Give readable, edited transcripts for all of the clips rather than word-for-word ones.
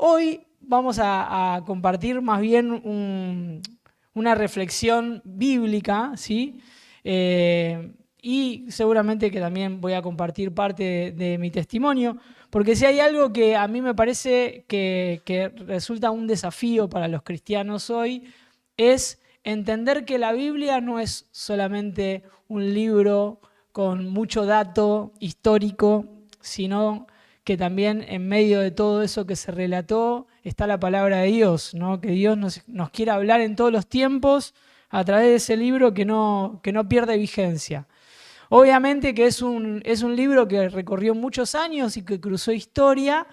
Hoy vamos a compartir más bien una reflexión bíblica, ¿sí? Y seguramente que también voy a compartir parte de mi testimonio, porque si hay algo que a mí me parece que resulta un desafío para los cristianos hoy, es entender que la Biblia no es solamente un libro con mucho dato histórico, sino que también en medio de todo eso que se relató está la palabra de Dios, ¿no? Que Dios nos quiere hablar en todos los tiempos a través de ese libro que no pierde vigencia. Obviamente que es un libro que recorrió muchos años y que cruzó historia,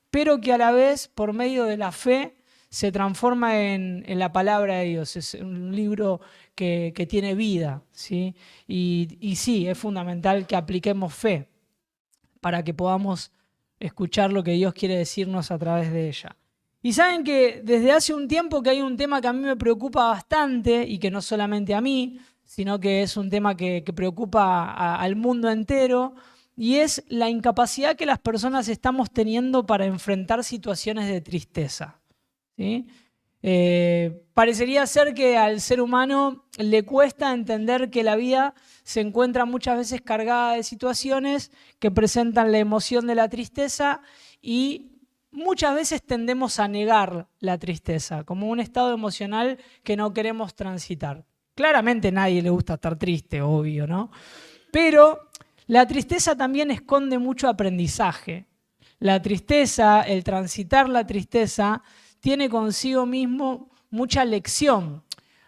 pero que a la vez, por medio de la fe, se transforma en la palabra de Dios. Es un libro que tiene vida, ¿sí? Y sí, es fundamental que apliquemos fe para que podamos escuchar lo que Dios quiere decirnos a través de ella. Y saben que desde hace un tiempo que hay un tema que a mí me preocupa bastante y que no solamente a mí, sino que es un tema que preocupa al mundo entero, y es la incapacidad que las personas estamos teniendo para enfrentar situaciones de tristeza, ¿sí? Parecería ser que al ser humano le cuesta entender que la vida se encuentra muchas veces cargada de situaciones que presentan la emoción de la tristeza y muchas veces tendemos a negar la tristeza como un estado emocional que no queremos transitar. Claramente a nadie le gusta estar triste, obvio, ¿no? Pero la tristeza también esconde mucho aprendizaje. La tristeza, el transitar la tristeza, tiene consigo mismo mucha lección.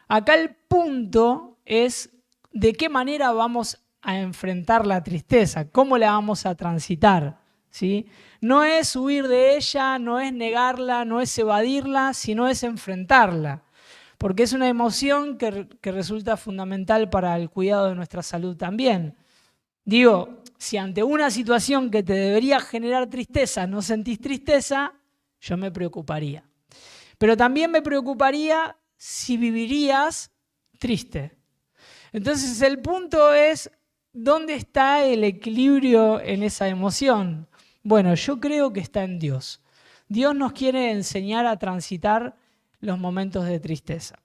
Acá el punto es de qué manera vamos a enfrentar la tristeza, cómo la vamos a transitar, ¿sí? No es huir de ella, no es negarla, no es evadirla, sino es enfrentarla, porque es una emoción que resulta fundamental para el cuidado de nuestra salud también. Digo, si ante una situación que te debería generar tristeza no sentís tristeza, yo me preocuparía. Pero también me preocuparía si vivirías triste. Entonces el punto es, ¿dónde está el equilibrio en esa emoción? Bueno, yo creo que está en Dios. Dios nos quiere enseñar a transitar los momentos de tristeza.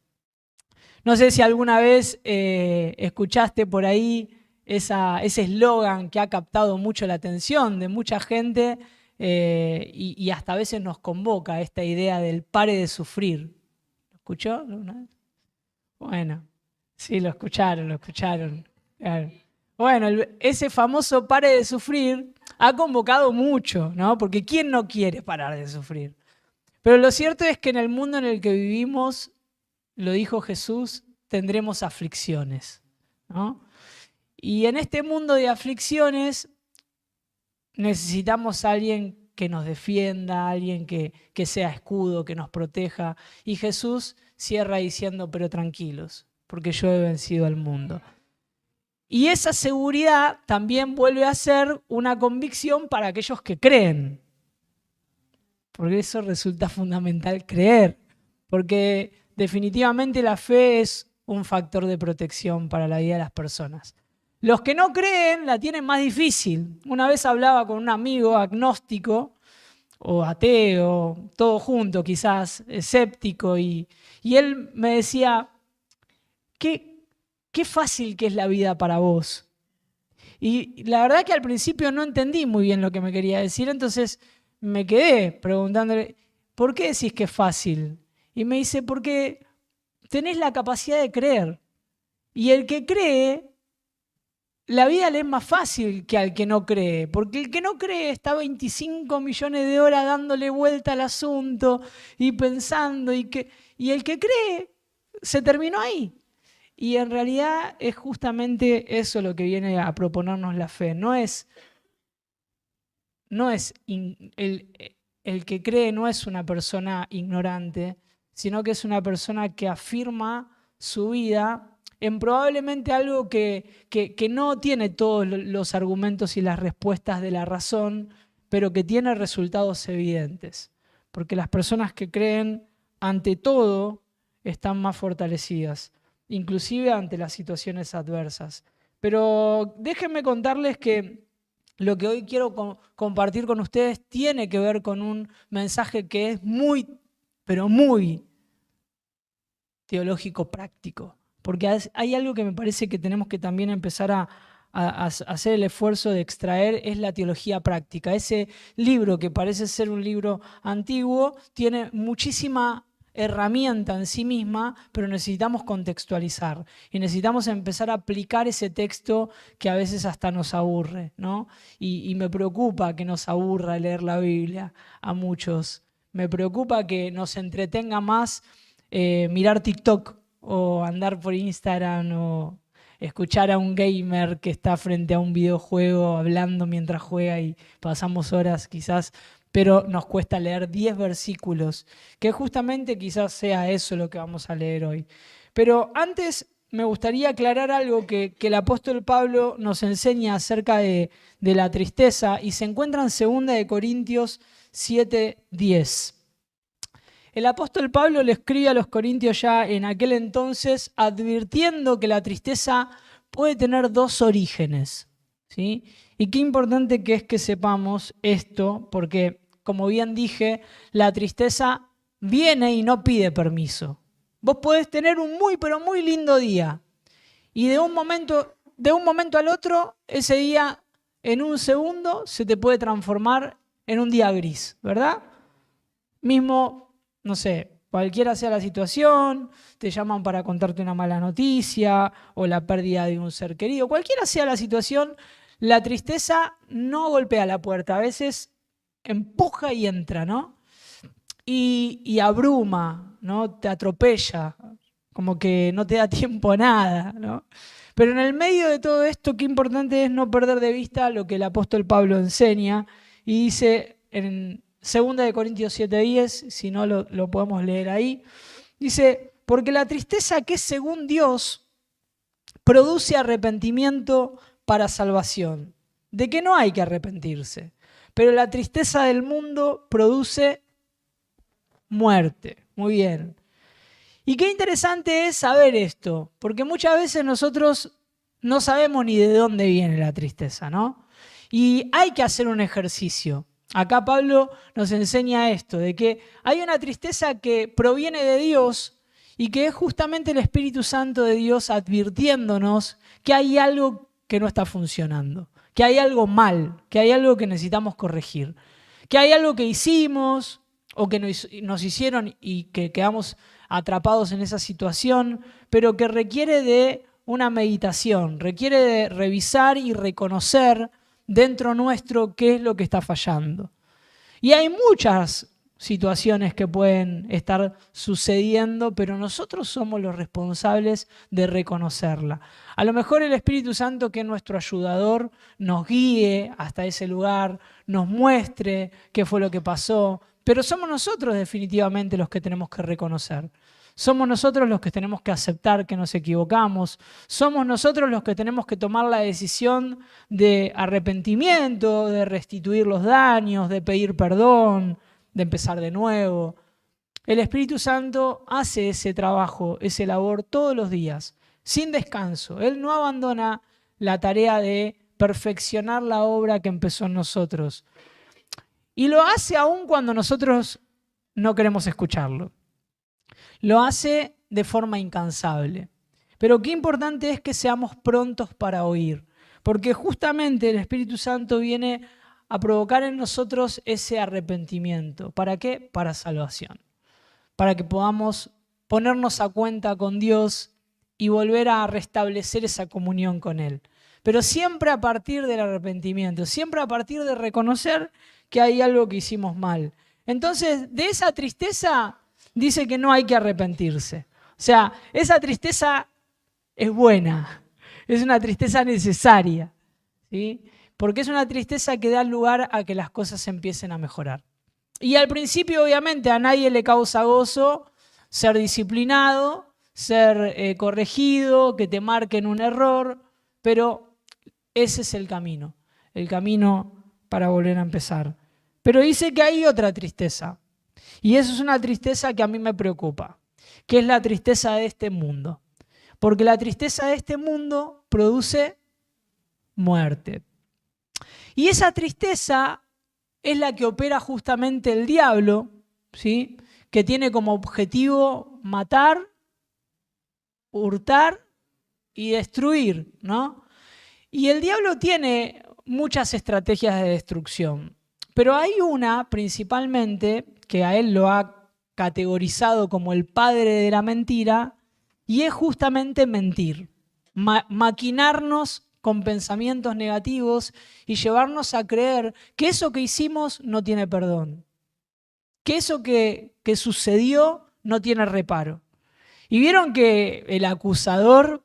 No sé si alguna vez escuchaste por ahí ese eslogan que ha captado mucho la atención de mucha gente y hasta a veces nos convoca esta idea del pare de sufrir. ¿Lo escuchó alguna vez? Bueno, sí, lo escucharon, lo escucharon. Claro. Bueno, ese famoso pare de sufrir ha convocado mucho, ¿no? Porque ¿quién no quiere parar de sufrir? Pero lo cierto es que en el mundo en el que vivimos, lo dijo Jesús, tendremos aflicciones, ¿no? Y en este mundo de aflicciones necesitamos a alguien que nos defienda, alguien que sea escudo, que nos proteja. Y Jesús cierra diciendo, pero tranquilos, porque yo he vencido al mundo. Y esa seguridad también vuelve a ser una convicción para aquellos que creen. Porque eso resulta fundamental creer. Porque definitivamente la fe es un factor de protección para la vida de las personas. Los que no creen la tienen más difícil. Una vez hablaba con un amigo agnóstico o ateo, todo junto quizás, escéptico, y él me decía, qué fácil que es la vida para vos. Y la verdad que al principio no entendí muy bien lo que me quería decir, entonces me quedé preguntándole, ¿por qué decís que es fácil? Y me dice, porque tenés la capacidad de creer. Y el que cree, la vida le es más fácil que al que no cree, porque el que no cree está 25 millones de horas dándole vuelta al asunto y pensando, y el que cree se terminó ahí. Y en realidad es justamente eso lo que viene a proponernos la fe. El que cree no es una persona ignorante, sino que es una persona que afirma su vida en probablemente algo que no tiene todos los argumentos y las respuestas de la razón, pero que tiene resultados evidentes. Porque las personas que creen ante todo están más fortalecidas, inclusive ante las situaciones adversas. Pero déjenme contarles que lo que hoy quiero compartir con ustedes tiene que ver con un mensaje que es muy, pero muy teológico práctico. Porque hay algo que me parece que tenemos que también empezar a hacer el esfuerzo de extraer, es la teología práctica. Ese libro, que parece ser un libro antiguo, tiene muchísima herramienta en sí misma, pero necesitamos contextualizar y necesitamos empezar a aplicar ese texto que a veces hasta nos aburre, ¿no? Y me preocupa que nos aburra leer la Biblia a muchos. Me preocupa que nos entretenga más mirar TikTok o andar por Instagram o escuchar a un gamer que está frente a un videojuego hablando mientras juega y pasamos horas quizás, pero nos cuesta leer 10 versículos, que justamente quizás sea eso lo que vamos a leer hoy. Pero antes me gustaría aclarar algo que el apóstol Pablo nos enseña acerca de la tristeza y se encuentra en 2 Corintios 7:10. El apóstol Pablo le escribe a los corintios ya en aquel entonces advirtiendo que la tristeza puede tener dos orígenes, ¿sí? Y qué importante que es que sepamos esto, porque como bien dije, la tristeza viene y no pide permiso. Vos podés tener un muy, pero muy lindo día y de un momento al otro, ese día en un segundo se te puede transformar en un día gris, ¿verdad? Mismo, no sé, cualquiera sea la situación, te llaman para contarte una mala noticia o la pérdida de un ser querido, cualquiera sea la situación, la tristeza no golpea la puerta, a veces empuja y entra, ¿no? Y abruma, ¿no? Te atropella, como que no te da tiempo a nada, ¿no? Pero en el medio de todo esto, qué importante es no perder de vista lo que el apóstol Pablo enseña y dice en 2 Corintios 7:10, si no lo podemos leer ahí, dice, porque la tristeza que es según Dios produce arrepentimiento para salvación, de que no hay que arrepentirse, pero la tristeza del mundo produce muerte. Muy bien. Y qué interesante es saber esto, porque muchas veces nosotros no sabemos ni de dónde viene la tristeza, ¿no? Y hay que hacer un ejercicio. Acá Pablo nos enseña esto, de que hay una tristeza que proviene de Dios y que es justamente el Espíritu Santo de Dios advirtiéndonos que hay algo que no está funcionando, que hay algo mal, que hay algo que necesitamos corregir, que hay algo que hicimos o que nos hicieron y que quedamos atrapados en esa situación, pero que requiere de una meditación, requiere de revisar y reconocer dentro nuestro qué es lo que está fallando. Y hay muchas situaciones que pueden estar sucediendo, pero nosotros somos los responsables de reconocerla. A lo mejor el Espíritu Santo, que es nuestro ayudador, nos guíe hasta ese lugar, nos muestre qué fue lo que pasó, pero somos nosotros definitivamente los que tenemos que reconocer. Somos nosotros los que tenemos que aceptar que nos equivocamos. Somos nosotros los que tenemos que tomar la decisión de arrepentimiento, de restituir los daños, de pedir perdón, de empezar de nuevo. El Espíritu Santo hace ese trabajo, ese labor todos los días, sin descanso. Él no abandona la tarea de perfeccionar la obra que empezó en nosotros. Y lo hace aún cuando nosotros no queremos escucharlo. Lo hace de forma incansable. Pero qué importante es que seamos prontos para oír, porque justamente el Espíritu Santo viene a provocar en nosotros ese arrepentimiento. ¿Para qué? Para salvación. Para que podamos ponernos a cuenta con Dios y volver a restablecer esa comunión con Él. Pero siempre a partir del arrepentimiento, siempre a partir de reconocer que hay algo que hicimos mal. Entonces, de esa tristeza dice que no hay que arrepentirse. O sea, esa tristeza es buena, es una tristeza necesaria, ¿sí? Porque es una tristeza que da lugar a que las cosas empiecen a mejorar. Y al principio, obviamente, a nadie le causa gozo ser disciplinado, ser corregido, que te marquen un error, pero ese es el camino para volver a empezar. Pero dice que hay otra tristeza, y eso es una tristeza que a mí me preocupa, que es la tristeza de este mundo. Porque la tristeza de este mundo produce muerte. Y esa tristeza es la que opera justamente el diablo, ¿sí? Que tiene como objetivo matar, hurtar y destruir, ¿no? Y el diablo tiene muchas estrategias de destrucción, pero hay una principalmente que a él lo ha categorizado como el padre de la mentira, y es justamente mentir, maquinarnos con pensamientos negativos y llevarnos a creer que eso que hicimos no tiene perdón, que eso que sucedió no tiene reparo. Y vieron que el acusador,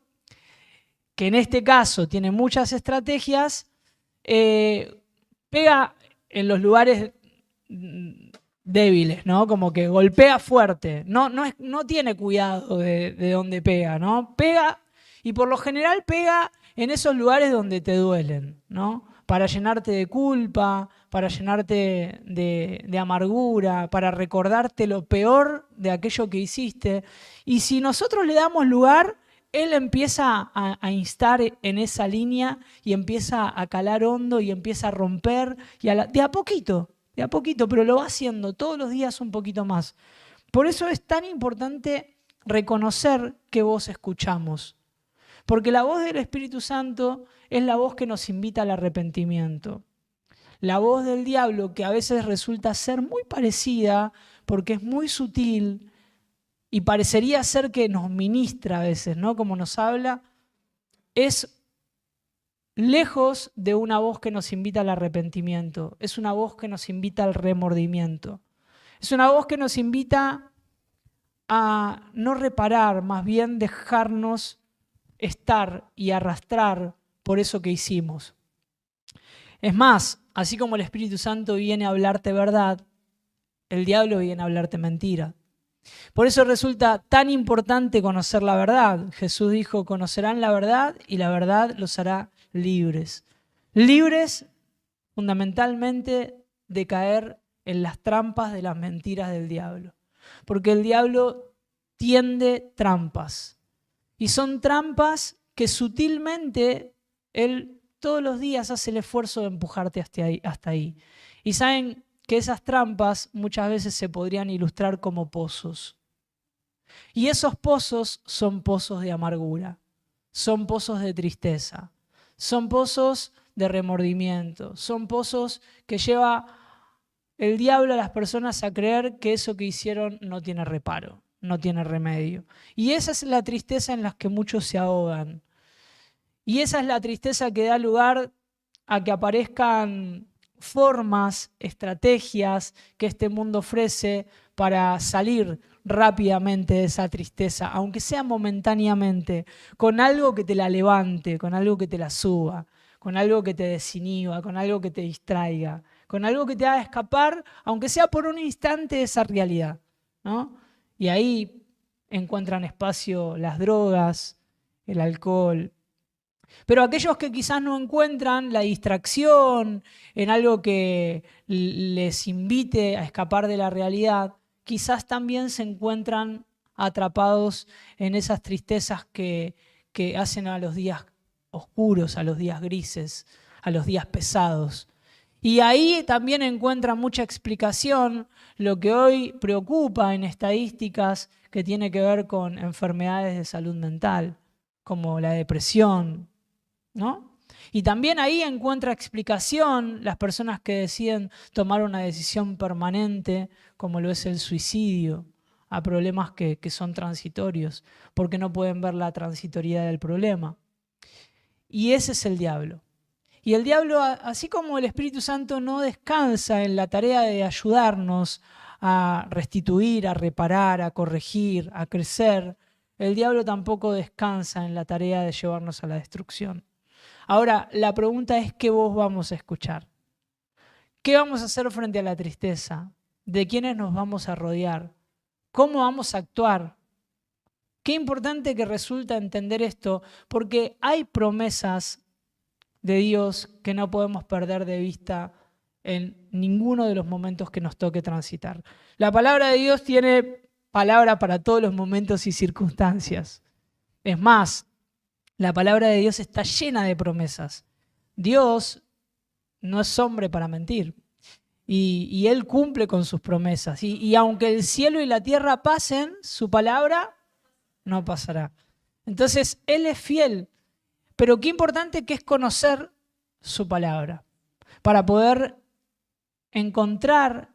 que en este caso tiene muchas estrategias, pega en los lugares débiles, ¿no? Como que golpea fuerte, no tiene cuidado de dónde pega, ¿no? Pega, y por lo general pega en esos lugares donde te duelen, ¿no? Para llenarte de culpa, para llenarte de amargura, para recordarte lo peor de aquello que hiciste. Y si nosotros le damos lugar, él empieza a instar en esa línea y empieza a calar hondo y empieza a romper y de a poquito, pero lo va haciendo todos los días un poquito más. Por eso es tan importante reconocer qué voz escuchamos, porque la voz del Espíritu Santo es la voz que nos invita al arrepentimiento. La voz del diablo, que a veces resulta ser muy parecida porque es muy sutil, y parecería ser que nos ministra a veces, ¿no? Como nos habla, es lejos de una voz que nos invita al arrepentimiento, es una voz que nos invita al remordimiento. Es una voz que nos invita a no reparar, más bien dejarnos estar y arrastrar por eso que hicimos. Es más, así como el Espíritu Santo viene a hablarte verdad, el diablo viene a hablarte mentira. Por eso resulta tan importante conocer la verdad. Jesús dijo, conocerán la verdad y la verdad los hará libres. Libres fundamentalmente de caer en las trampas de las mentiras del diablo. Porque el diablo tiende trampas. Y son trampas que sutilmente él todos los días hace el esfuerzo de empujarte hasta ahí. Y saben que esas trampas muchas veces se podrían ilustrar como pozos. Y esos pozos son pozos de amargura, son pozos de tristeza, son pozos de remordimiento, son pozos que lleva el diablo a las personas a creer que eso que hicieron no tiene reparo, no tiene remedio. Y esa es la tristeza en la que muchos se ahogan. Y esa es la tristeza que da lugar a que aparezcan formas, estrategias que este mundo ofrece para salir rápidamente de esa tristeza, aunque sea momentáneamente, con algo que te la levante, con algo que te la suba, con algo que te desinhiba, con algo que te distraiga, con algo que te haga escapar, aunque sea por un instante, de esa realidad, ¿no? Y ahí encuentran espacio las drogas, el alcohol. Pero aquellos que quizás no encuentran la distracción en algo que les invite a escapar de la realidad, quizás también se encuentran atrapados en esas tristezas que hacen a los días oscuros, a los días grises, a los días pesados. Y ahí también encuentran mucha explicación lo que hoy preocupa en estadísticas que tiene que ver con enfermedades de salud mental, como la depresión, ¿no? Y también ahí encuentra explicación las personas que deciden tomar una decisión permanente, como lo es el suicidio, a problemas que son transitorios, porque no pueden ver la transitoriedad del problema. Y ese es el diablo. Y el diablo, así como el Espíritu Santo no descansa en la tarea de ayudarnos a restituir, a reparar, a corregir, a crecer, el diablo tampoco descansa en la tarea de llevarnos a la destrucción. Ahora, la pregunta es, ¿qué voz vamos a escuchar? ¿Qué vamos a hacer frente a la tristeza? ¿De quiénes nos vamos a rodear? ¿Cómo vamos a actuar? Qué importante que resulta entender esto, porque hay promesas de Dios que no podemos perder de vista en ninguno de los momentos que nos toque transitar. La palabra de Dios tiene palabra para todos los momentos y circunstancias. Es más, la palabra de Dios está llena de promesas. Dios no es hombre para mentir. Y Él cumple con sus promesas. Y aunque el cielo y la tierra pasen, su palabra no pasará. Entonces, Él es fiel. Pero qué importante que es conocer su palabra para poder encontrar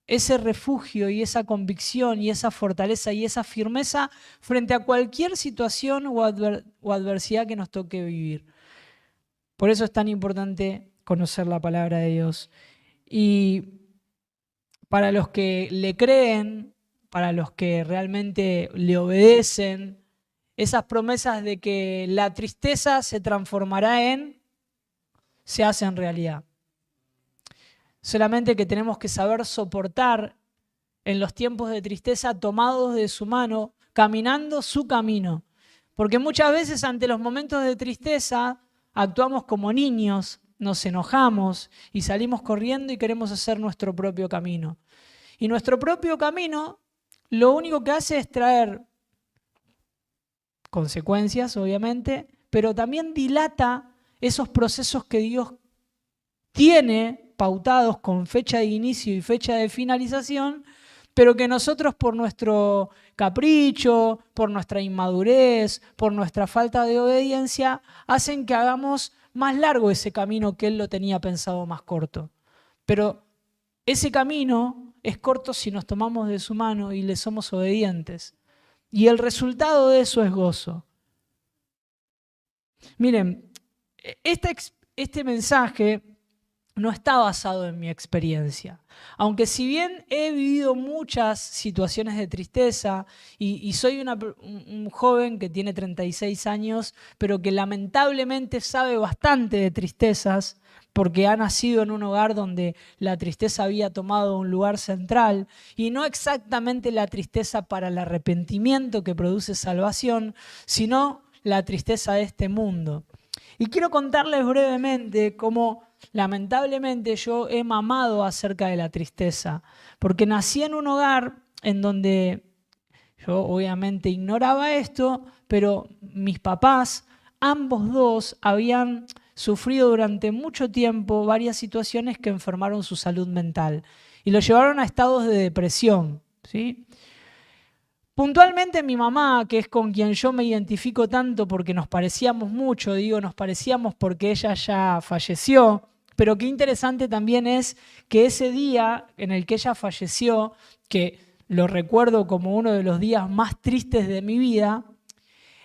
ese refugio y esa convicción y esa fortaleza y esa firmeza frente a cualquier situación o adversidad que nos toque vivir. Por eso es tan importante conocer la palabra de Dios. Y para los que le creen, para los que realmente le obedecen, esas promesas de que la tristeza se transformará se hacen realidad. Solamente que tenemos que saber soportar en los tiempos de tristeza tomados de su mano, caminando su camino. Porque muchas veces ante los momentos de tristeza actuamos como niños, nos enojamos y salimos corriendo y queremos hacer nuestro propio camino. Y nuestro propio camino lo único que hace es traer consecuencias, obviamente, pero también dilata esos procesos que Dios tiene pautados con fecha de inicio y fecha de finalización, pero que nosotros por nuestro capricho, por nuestra inmadurez, por nuestra falta de obediencia, hacen que hagamos más largo ese camino que Él lo tenía pensado más corto. Pero ese camino es corto si nos tomamos de su mano y le somos obedientes. Y el resultado de eso es gozo. Miren, este mensaje no está basado en mi experiencia. Aunque si bien he vivido muchas situaciones de tristeza y soy un joven que tiene 36 años, pero que lamentablemente sabe bastante de tristezas, porque ha nacido en un hogar donde la tristeza había tomado un lugar central, y no exactamente la tristeza para el arrepentimiento que produce salvación, sino la tristeza de este mundo. Y quiero contarles brevemente cómo lamentablemente yo he mamado acerca de la tristeza, porque nací en un hogar en donde yo obviamente ignoraba esto, pero mis papás, ambos dos, habían sufrido durante mucho tiempo varias situaciones que enfermaron su salud mental y lo llevaron a estados de depresión, ¿sí? Puntualmente mi mamá, que es con quien yo me identifico tanto porque nos parecíamos mucho, digo nos parecíamos porque ella ya falleció, pero qué interesante también es que ese día en el que ella falleció, que lo recuerdo como uno de los días más tristes de mi vida,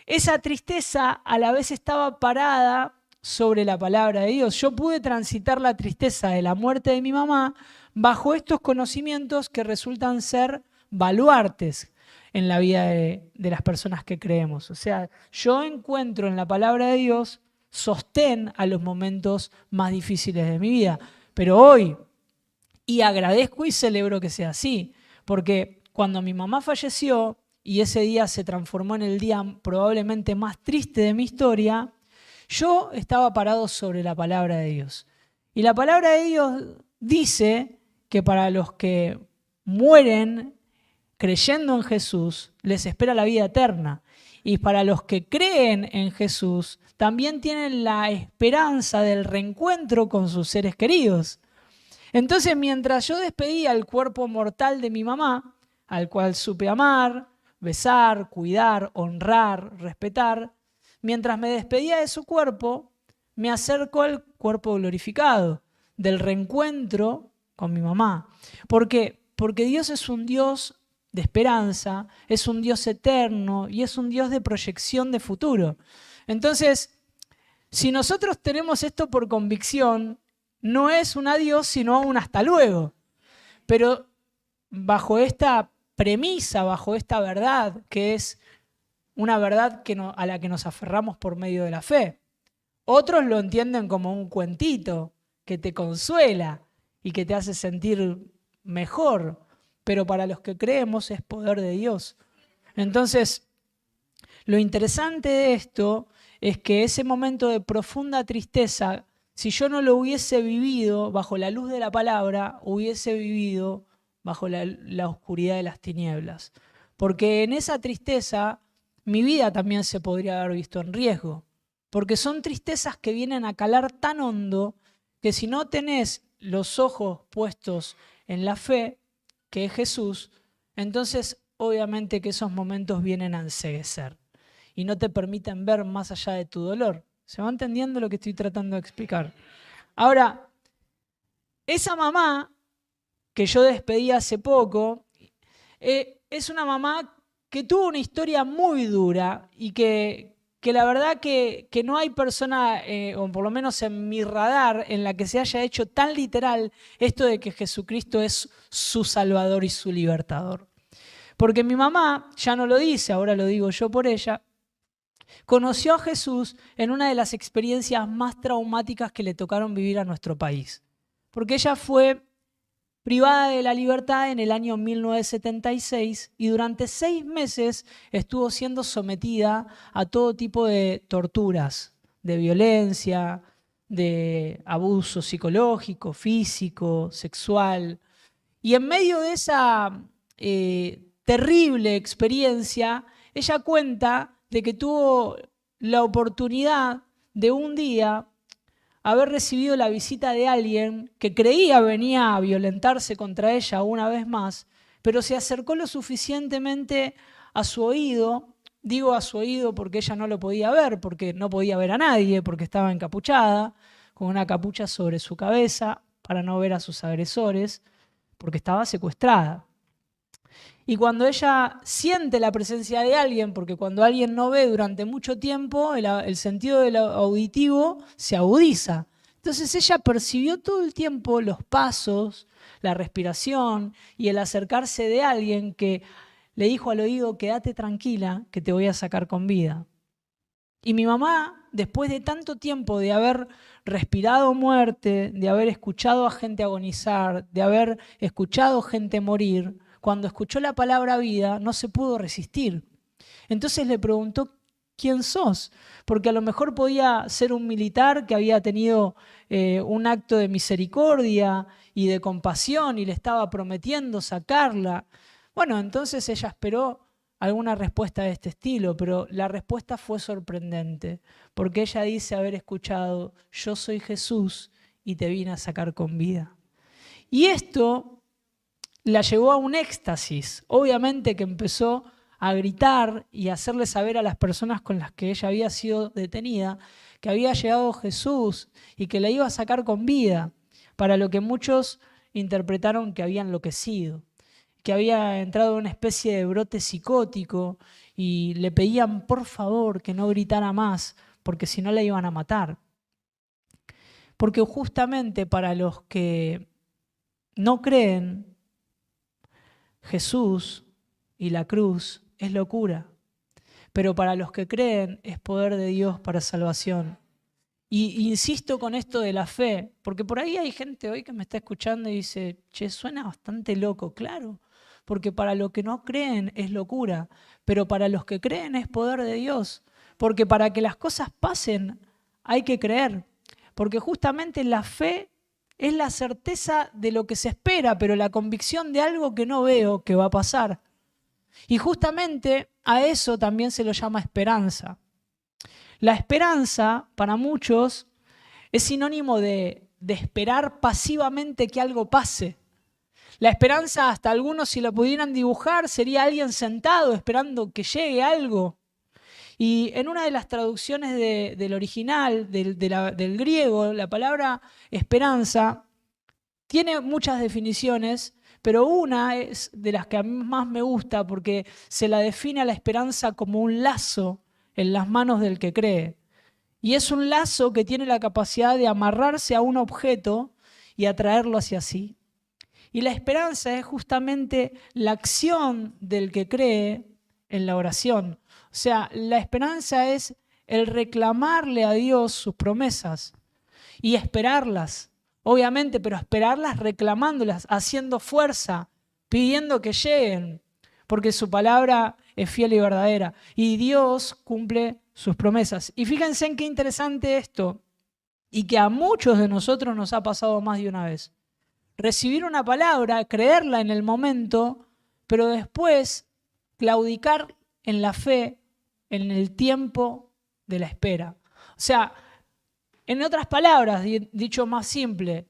esa tristeza a la vez estaba parada sobre la palabra de Dios. Yo pude transitar la tristeza de la muerte de mi mamá bajo estos conocimientos que resultan ser baluartes en la vida de las personas que creemos. O sea, yo encuentro en la palabra de Dios sostén a los momentos más difíciles de mi vida. Pero hoy, y agradezco y celebro que sea así, porque cuando mi mamá falleció y ese día se transformó en el día probablemente más triste de mi historia, yo estaba parado sobre la palabra de Dios. Y la palabra de Dios dice que para los que mueren creyendo en Jesús, les espera la vida eterna. Y para los que creen en Jesús, también tienen la esperanza del reencuentro con sus seres queridos. Entonces, mientras yo despedía el cuerpo mortal de mi mamá, al cual supe amar, besar, cuidar, honrar, respetar, mientras me despedía de su cuerpo, me acerco al cuerpo glorificado, del reencuentro con mi mamá. ¿Por qué? Porque Dios es un Dios de esperanza, es un Dios eterno y es un Dios de proyección de futuro. Entonces, si nosotros tenemos esto por convicción, no es un adiós, sino un hasta luego. Pero bajo esta premisa, bajo esta verdad, que es una verdad a la que nos aferramos por medio de la fe. Otros lo entienden como un cuentito que te consuela y que te hace sentir mejor, pero para los que creemos es poder de Dios. Entonces, lo interesante de esto es que ese momento de profunda tristeza, si yo no lo hubiese vivido bajo la luz de la palabra, hubiese vivido bajo la oscuridad de las tinieblas. Porque en esa tristeza, mi vida también se podría haber visto en riesgo. Porque son tristezas que vienen a calar tan hondo que si no tenés los ojos puestos en la fe, que es Jesús, entonces obviamente que esos momentos vienen a enceguecer y no te permiten ver más allá de tu dolor. ¿Se va entendiendo lo que estoy tratando de explicar? Ahora, esa mamá que yo despedí hace poco, es una mamá que tuvo una historia muy dura y que la verdad que no hay persona, o por lo menos en mi radar, en la que se haya hecho tan literal esto de que Jesucristo es su Salvador y su Libertador. Porque mi mamá, ya no lo dice, ahora lo digo yo por ella, conoció a Jesús en una de las experiencias más traumáticas que le tocaron vivir a nuestro país. Porque ella fue privada de la libertad en el año 1976 y durante 6 meses estuvo siendo sometida a todo tipo de torturas, de violencia, de abuso psicológico, físico, sexual. Y en medio de esa terrible experiencia, ella cuenta de que tuvo la oportunidad de un día haber recibido la visita de alguien que creía venía a violentarse contra ella una vez más, pero se acercó lo suficientemente a su oído, digo a su oído porque ella no lo podía ver, porque no podía ver a nadie, porque estaba encapuchada, con una capucha sobre su cabeza para no ver a sus agresores, porque estaba secuestrada. Y cuando ella siente la presencia de alguien, porque cuando alguien no ve durante mucho tiempo, el sentido del auditivo se agudiza. Entonces ella percibió todo el tiempo los pasos, la respiración y el acercarse de alguien que le dijo al oído, quédate tranquila, que te voy a sacar con vida. Y mi mamá, después de tanto tiempo de haber respirado muerte, de haber escuchado a gente agonizar, de haber escuchado gente morir, cuando escuchó la palabra vida, no se pudo resistir. Entonces le preguntó, ¿quién sos? Porque a lo mejor podía ser un militar que había tenido un acto de misericordia y de compasión y le estaba prometiendo sacarla. Bueno, entonces ella esperó alguna respuesta de este estilo, pero la respuesta fue sorprendente, porque ella dice haber escuchado, yo soy Jesús y te vine a sacar con vida. Y esto la llevó a un éxtasis. Obviamente que empezó a gritar y a hacerle saber a las personas con las que ella había sido detenida que había llegado Jesús y que la iba a sacar con vida, para lo que muchos interpretaron que había enloquecido, que había entrado en una especie de brote psicótico y le pedían por favor que no gritara más, porque si no la iban a matar. Porque justamente para los que no creen, Jesús y la cruz es locura, pero para los que creen es poder de Dios para salvación. Y insisto con esto de la fe, porque por ahí hay gente hoy que me está escuchando y dice, che, suena bastante loco, claro, porque para los que no creen es locura, pero para los que creen es poder de Dios, porque para que las cosas pasen hay que creer, porque justamente la fe es la certeza de lo que se espera, pero la convicción de algo que no veo que va a pasar. Y justamente a eso también se lo llama esperanza. La esperanza, para muchos, es sinónimo de esperar pasivamente que algo pase. La esperanza, hasta algunos si lo pudieran dibujar, sería alguien sentado esperando que llegue algo. Y en una de las traducciones del original, del griego, la palabra esperanza tiene muchas definiciones, pero una es de las que a mí más me gusta porque se la define a la esperanza como un lazo en las manos del que cree. Y es un lazo que tiene la capacidad de amarrarse a un objeto y atraerlo hacia sí. Y la esperanza es justamente la acción del que cree en la oración. O sea, la esperanza es el reclamarle a Dios sus promesas y esperarlas, obviamente, pero esperarlas reclamándolas, haciendo fuerza, pidiendo que lleguen, porque su palabra es fiel y verdadera. Y Dios cumple sus promesas. Y fíjense en qué interesante esto, y que a muchos de nosotros nos ha pasado más de una vez. Recibir una palabra, creerla en el momento, pero después claudicar en la fe en el tiempo de la espera. O sea, En otras palabras, dicho más simple,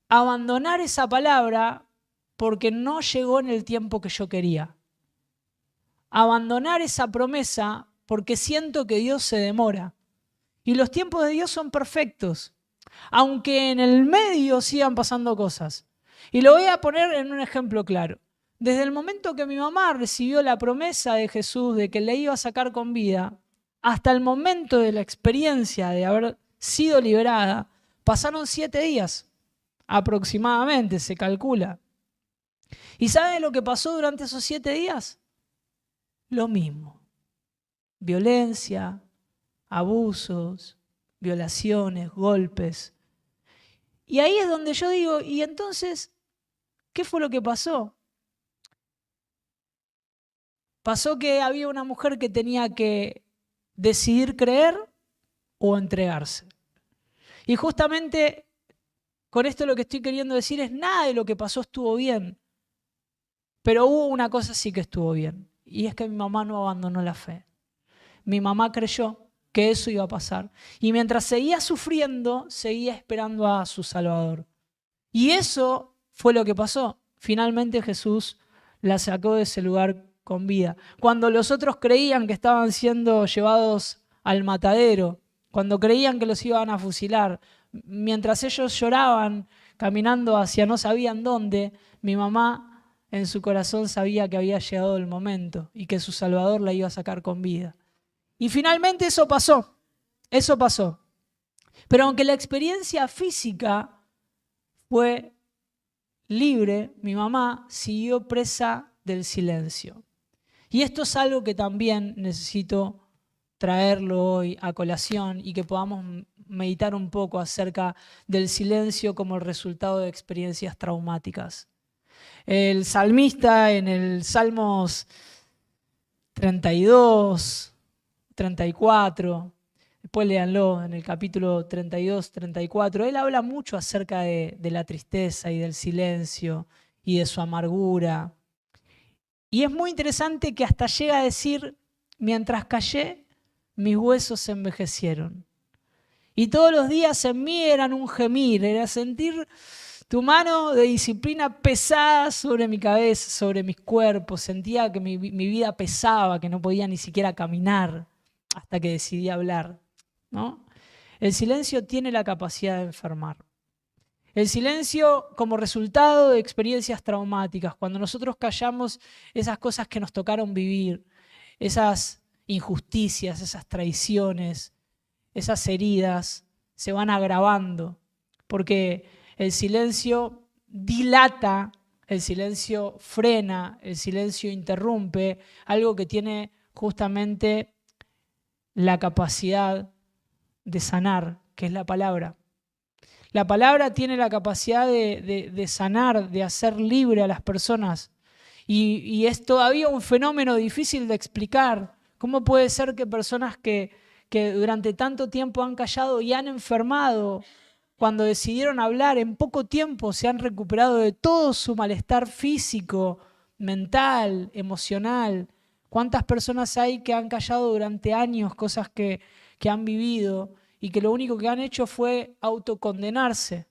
abandonar esa palabra porque no llegó en el tiempo que yo quería. Abandonar esa promesa porque siento que Dios se demora. Y los tiempos de Dios son perfectos, aunque en el medio sigan pasando cosas. Y lo voy a poner en un ejemplo claro. Desde el momento que mi mamá recibió la promesa de Jesús de que le iba a sacar con vida, hasta el momento de la experiencia de haber sido liberada, pasaron 7 días aproximadamente, se calcula. ¿Y sabe lo que pasó durante esos 7 días? Lo mismo. Violencia, abusos, violaciones, golpes. Y ahí es donde yo digo, ¿y entonces qué fue lo que pasó? Pasó que había una mujer que tenía que decidir creer o entregarse. Y justamente con esto lo que estoy queriendo decir es nada de lo que pasó estuvo bien, pero hubo una cosa sí que estuvo bien, y es que mi mamá no abandonó la fe. Mi mamá creyó que eso iba a pasar. Y mientras seguía sufriendo, seguía esperando a su Salvador. Y eso fue lo que pasó. Finalmente Jesús la sacó de ese lugar con vida. Cuando los otros creían que estaban siendo llevados al matadero, cuando creían que los iban a fusilar, mientras ellos lloraban, caminando hacia no sabían dónde, mi mamá en su corazón sabía que había llegado el momento y que su Salvador la iba a sacar con vida. Y finalmente eso pasó. Pero aunque la experiencia física fue libre, mi mamá siguió presa del silencio. Y esto es algo que también necesito traerlo hoy a colación y que podamos meditar un poco acerca del silencio como el resultado de experiencias traumáticas. El salmista en el Salmos 32, 34, después léanlo en el capítulo 32, 34, él habla mucho acerca de la tristeza y del silencio y de su amargura. Y es muy interesante que hasta llega a decir, mientras callé, mis huesos se envejecieron. Y todos los días en mí eran un gemir, era sentir tu mano de disciplina pesada sobre mi cabeza, sobre mis cuerpos. Sentía que mi vida pesaba, que no podía ni siquiera caminar hasta que decidí hablar, ¿no? El silencio tiene la capacidad de enfermar. El silencio como resultado de experiencias traumáticas, cuando nosotros callamos esas cosas que nos tocaron vivir, esas injusticias, esas traiciones, esas heridas, se van agravando, porque el silencio dilata, el silencio frena, el silencio interrumpe, algo que tiene justamente la capacidad de sanar, que es la palabra. La palabra tiene la capacidad de sanar, de hacer libre a las personas. Y es todavía un fenómeno difícil de explicar. ¿Cómo puede ser que personas que durante tanto tiempo han callado y han enfermado, cuando decidieron hablar, en poco tiempo se han recuperado de todo su malestar físico, mental, emocional? ¿Cuántas personas hay que han callado durante años cosas que han vivido y que lo único que han hecho fue autocondenarse,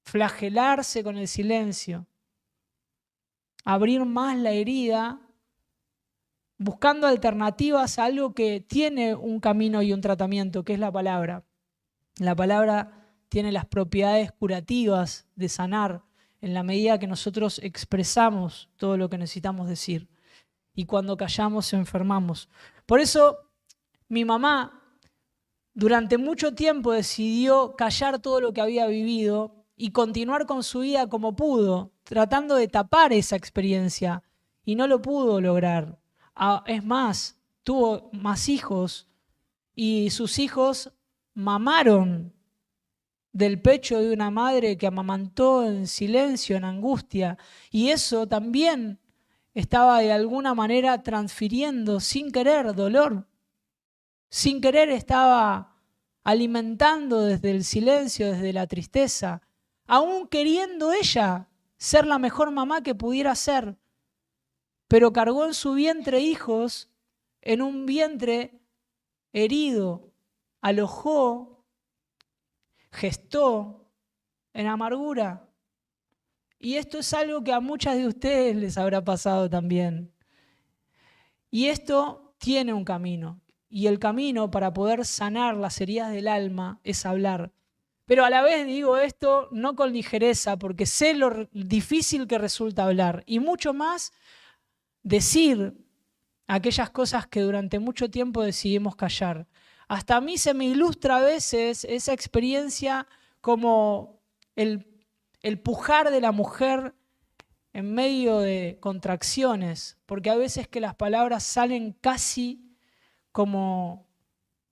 flagelarse con el silencio, abrir más la herida, buscando alternativas a algo que tiene un camino y un tratamiento, que es la palabra? La palabra tiene las propiedades curativas de sanar en la medida que nosotros expresamos todo lo que necesitamos decir. Y cuando callamos, enfermamos. Por eso, mi mamá durante mucho tiempo decidió callar todo lo que había vivido y continuar con su vida como pudo, tratando de tapar esa experiencia, y no lo pudo lograr. Es más, tuvo más hijos y sus hijos mamaron del pecho de una madre que amamantó en silencio, en angustia, y eso también estaba de alguna manera transfiriendo sin querer dolor. Sin querer estaba alimentando desde el silencio, desde la tristeza, aún queriendo ella ser la mejor mamá que pudiera ser, pero cargó en su vientre hijos, en un vientre herido, alojó, gestó en amargura. Y esto es algo que a muchas de ustedes les habrá pasado también. Y esto tiene un camino. Y el camino para poder sanar las heridas del alma es hablar. Pero a la vez digo esto no con ligereza, porque sé lo difícil que resulta hablar. Y mucho más decir aquellas cosas que durante mucho tiempo decidimos callar. Hasta a mí se me ilustra a veces esa experiencia como el pujar de la mujer en medio de contracciones, porque a veces que las palabras salen casi como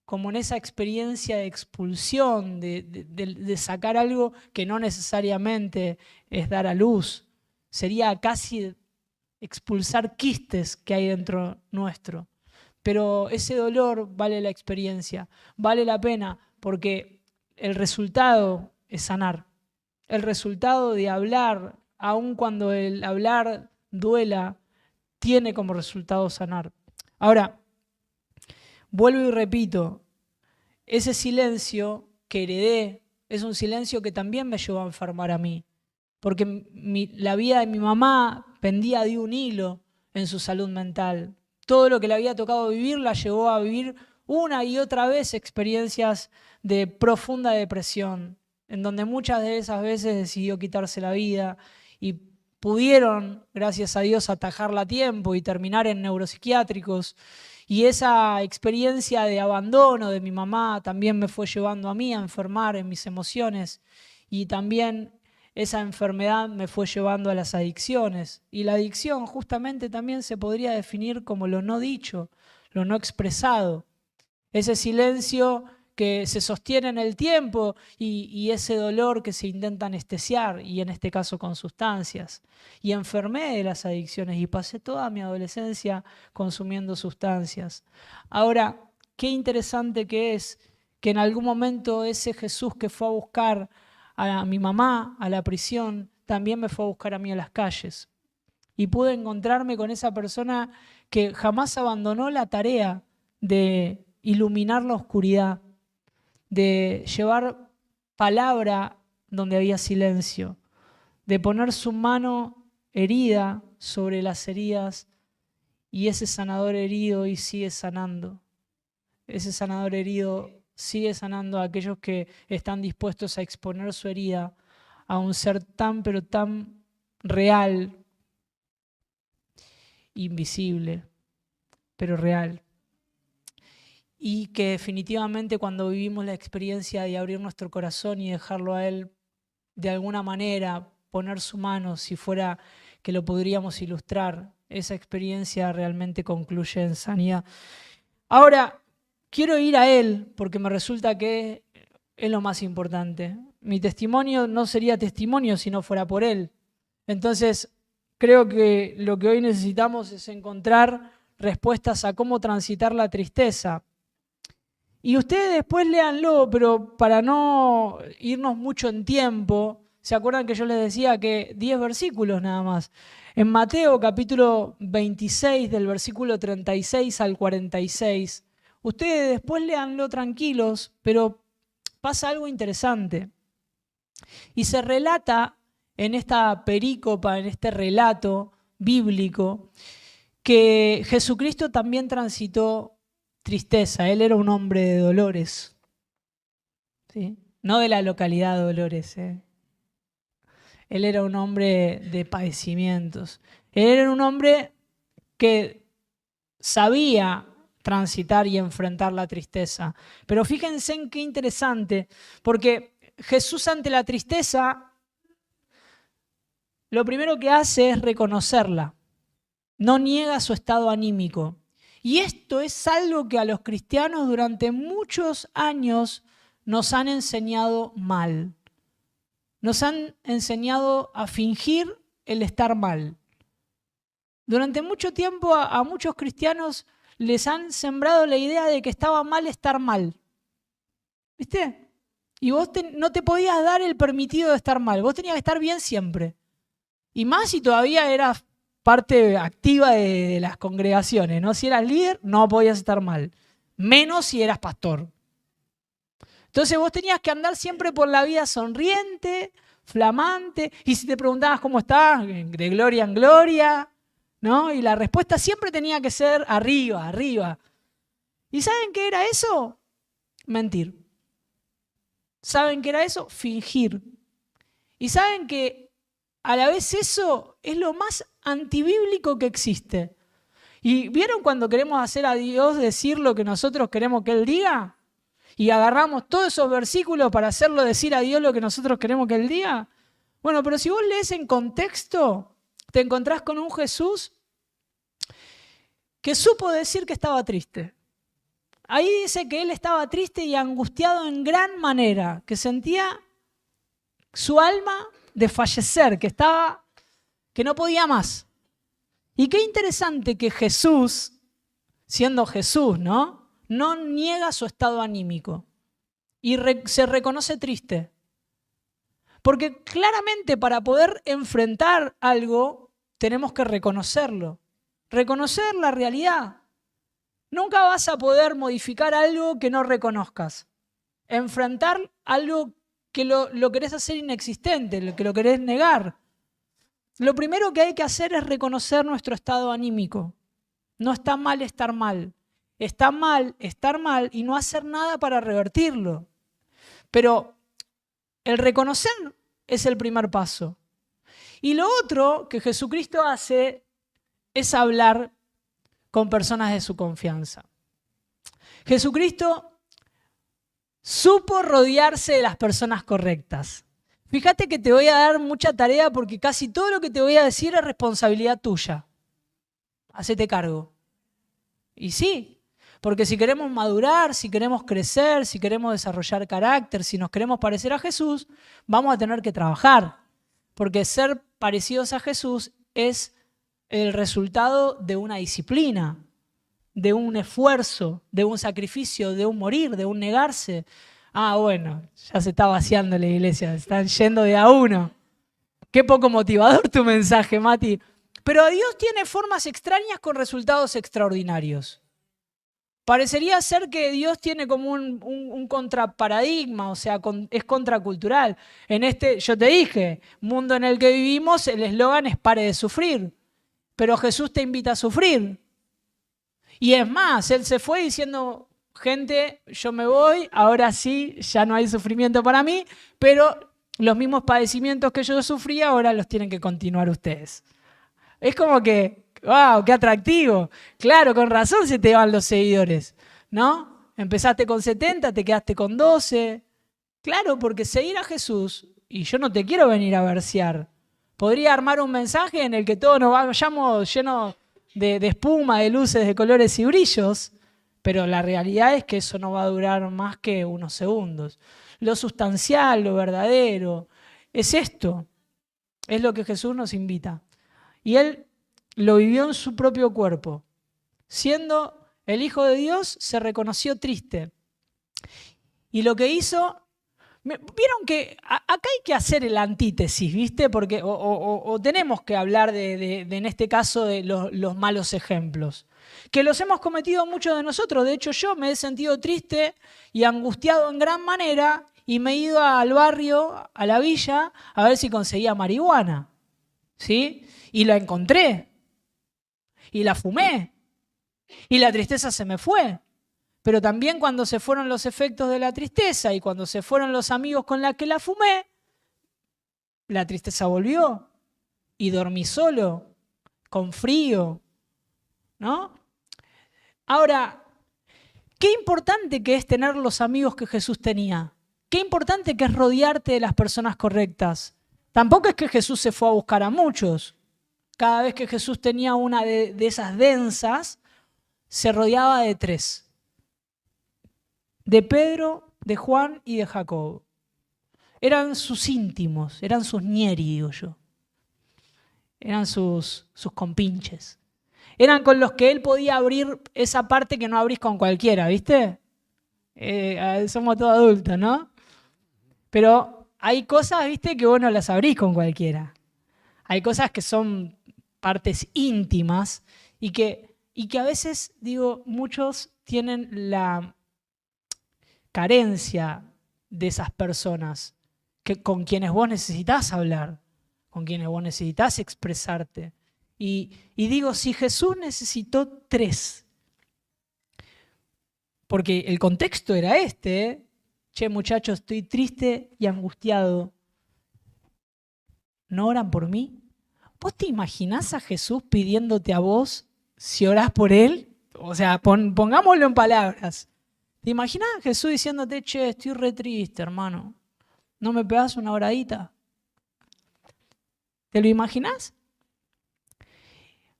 en esa experiencia de expulsión, de sacar algo que no necesariamente es dar a luz. Sería casi expulsar quistes que hay dentro nuestro. Pero ese dolor vale la experiencia, vale la pena, porque el resultado es sanar. El resultado de hablar, aun cuando el hablar duela, tiene como resultado sanar. Ahora, vuelvo y repito, ese silencio que heredé es un silencio que también me llevó a enfermar a mí, porque la vida de mi mamá pendía de un hilo en su salud mental. Todo lo que le había tocado vivir la llevó a vivir una y otra vez experiencias de profunda depresión, en donde muchas de esas veces decidió quitarse la vida y pudieron, gracias a Dios, atajarla a tiempo y terminar en neuropsiquiátricos. Y esa experiencia de abandono de mi mamá también me fue llevando a mí a enfermar en mis emociones, y también esa enfermedad me fue llevando a las adicciones. Y la adicción justamente también se podría definir como lo no dicho, lo no expresado. Ese silencio que se sostiene en el tiempo y ese dolor que se intenta anestesiar, y en este caso con sustancias. Y enfermé de las adicciones y pasé toda mi adolescencia consumiendo sustancias. Ahora, qué interesante que es que en algún momento ese Jesús que fue a buscar a mi mamá a la prisión, también me fue a buscar a mí a las calles. Y pude encontrarme con esa persona que jamás abandonó la tarea de iluminar la oscuridad, de llevar palabra donde había silencio, de poner su mano herida sobre las heridas, y ese sanador herido y sigue sanando. Ese sanador herido sigue sanando a aquellos que están dispuestos a exponer su herida a un ser tan pero tan real, invisible, pero real. Y que definitivamente cuando vivimos la experiencia de abrir nuestro corazón y dejarlo a Él de alguna manera, poner su mano, si fuera que lo podríamos ilustrar, esa experiencia realmente concluye en sanidad. Ahora, quiero ir a Él porque me resulta que es lo más importante. Mi testimonio no sería testimonio si no fuera por Él. Entonces, creo que lo que hoy necesitamos es encontrar respuestas a cómo transitar la tristeza. Y ustedes después léanlo, pero para no irnos mucho en tiempo, ¿se acuerdan que yo les decía que 10 versículos nada más? En Mateo capítulo 26, del versículo 36 al 46, ustedes después léanlo tranquilos, pero pasa algo interesante. Y se relata en esta perícopa, en este relato bíblico, que Jesucristo también transitó tristeza. Él era un hombre de dolores, ¿sí? No de la localidad de Dolores. Él era un hombre de padecimientos. Él era un hombre que sabía transitar y enfrentar la tristeza. Pero fíjense en qué interesante, porque Jesús ante la tristeza, lo primero que hace es reconocerla. No niega su estado anímico. Y esto es algo que a los cristianos durante muchos años nos han enseñado mal. Nos han enseñado a fingir el estar mal. Durante mucho tiempo a muchos cristianos les han sembrado la idea de que estaba mal estar mal. ¿Viste? Y vos no te podías dar el permitido de estar mal. Vos tenías que estar bien siempre. Y más si todavía eras parte activa de las congregaciones, ¿no? Si eras líder, no podías estar mal. Menos si eras pastor. Entonces vos tenías que andar siempre por la vida sonriente, flamante, y si te preguntabas cómo estás, de gloria en gloria, ¿no? Y la respuesta siempre tenía que ser arriba, arriba. ¿Y saben qué era eso? Mentir. ¿Saben qué era eso? Fingir. Y saben que a la vez eso es lo más antibíblico que existe. ¿Y vieron cuando queremos hacer a Dios decir lo que nosotros queremos que Él diga? Y agarramos todos esos versículos para hacerlo decir a Dios lo que nosotros queremos que Él diga. Bueno, pero si vos lees en contexto, te encontrás con un Jesús que supo decir que estaba triste. Ahí dice que Él estaba triste y angustiado en gran manera, que sentía su alma desfallecer, que no podía más. Y qué interesante que Jesús, siendo Jesús, ¿no? No niega su estado anímico y se reconoce triste. Porque claramente para poder enfrentar algo tenemos que reconocerlo, reconocer la realidad. Nunca vas a poder modificar algo que no reconozcas. Enfrentar algo que lo querés hacer inexistente, que lo querés negar. Lo primero que hay que hacer es reconocer nuestro estado anímico. No está mal estar mal. Está mal estar mal y no hacer nada para revertirlo. Pero el reconocer es el primer paso. Y lo otro que Jesucristo hace es hablar con personas de su confianza. Jesucristo supo rodearse de las personas correctas. Fíjate que te voy a dar mucha tarea porque casi todo lo que te voy a decir es responsabilidad tuya. Hacete cargo. Y sí, porque si queremos madurar, si queremos crecer, si queremos desarrollar carácter, si nos queremos parecer a Jesús, vamos a tener que trabajar. Porque ser parecidos a Jesús es el resultado de una disciplina, de un esfuerzo, de un sacrificio, de un morir, de un negarse. Ah, bueno, ya se está vaciando la iglesia, están yendo de a uno. Qué poco motivador tu mensaje, Mati. Pero Dios tiene formas extrañas con resultados extraordinarios. Parecería ser que Dios tiene como un contraparadigma, o sea, es contracultural. Yo te dije, mundo en el que vivimos, el eslogan es pare de sufrir. Pero Jesús te invita a sufrir. Y es más, Él se fue diciendo, gente, yo me voy, ahora sí, ya no hay sufrimiento para mí, pero los mismos padecimientos que yo sufrí ahora los tienen que continuar ustedes. Es como que, wow, qué atractivo. Claro, con razón se te van los seguidores, ¿no? Empezaste con 70, te quedaste con 12. Claro, porque seguir a Jesús, y yo no te quiero venir a versear, podría armar un mensaje en el que todos nos vayamos llenos de espuma, de luces, de colores y brillos, pero la realidad es que eso no va a durar más que unos segundos. Lo sustancial, lo verdadero, es esto. Es lo que Jesús nos invita. Y Él lo vivió en su propio cuerpo. Siendo el Hijo de Dios, se reconoció triste. Y lo que hizo... Vieron que acá hay que hacer el antítesis, ¿viste? Porque o tenemos que hablar en este caso de los malos ejemplos, que los hemos cometido muchos de nosotros. De hecho, yo me he sentido triste y angustiado en gran manera y me he ido al barrio, a la villa, a ver si conseguía marihuana, ¿sí? Y la encontré, y la fumé, y la tristeza se me fue. Pero también cuando se fueron los efectos de la tristeza y cuando se fueron los amigos con los que la fumé, la tristeza volvió y dormí solo, con frío, ¿no? Ahora, qué importante que es tener los amigos que Jesús tenía. Qué importante que es rodearte de las personas correctas. Tampoco es que Jesús se fue a buscar a muchos. Cada vez que Jesús tenía una de esas densas, se rodeaba de 3. De Pedro, de Juan y de Jacobo. Eran sus íntimos, eran sus ñeri, digo yo. Eran sus compinches. Eran con los que él podía abrir esa parte que no abrís con cualquiera, ¿viste? Somos todos adultos, ¿no? Pero hay cosas, ¿viste?, que vos no las abrís con cualquiera. Hay cosas que son partes íntimas y que a veces, digo, muchos tienen la carencia de esas personas con quienes vos necesitás hablar, con quienes vos necesitás expresarte. Y digo, si Jesús necesitó 3, porque el contexto era este, ¿eh? Che, muchachos, estoy triste y angustiado. ¿No oran por mí? ¿Vos te imaginás a Jesús pidiéndote a vos si orás por él? O sea, pongámoslo en palabras. ¿Te imaginás a Jesús diciéndote, che, estoy re triste, hermano? ¿No me pegás una oradita? ¿Te lo imaginás?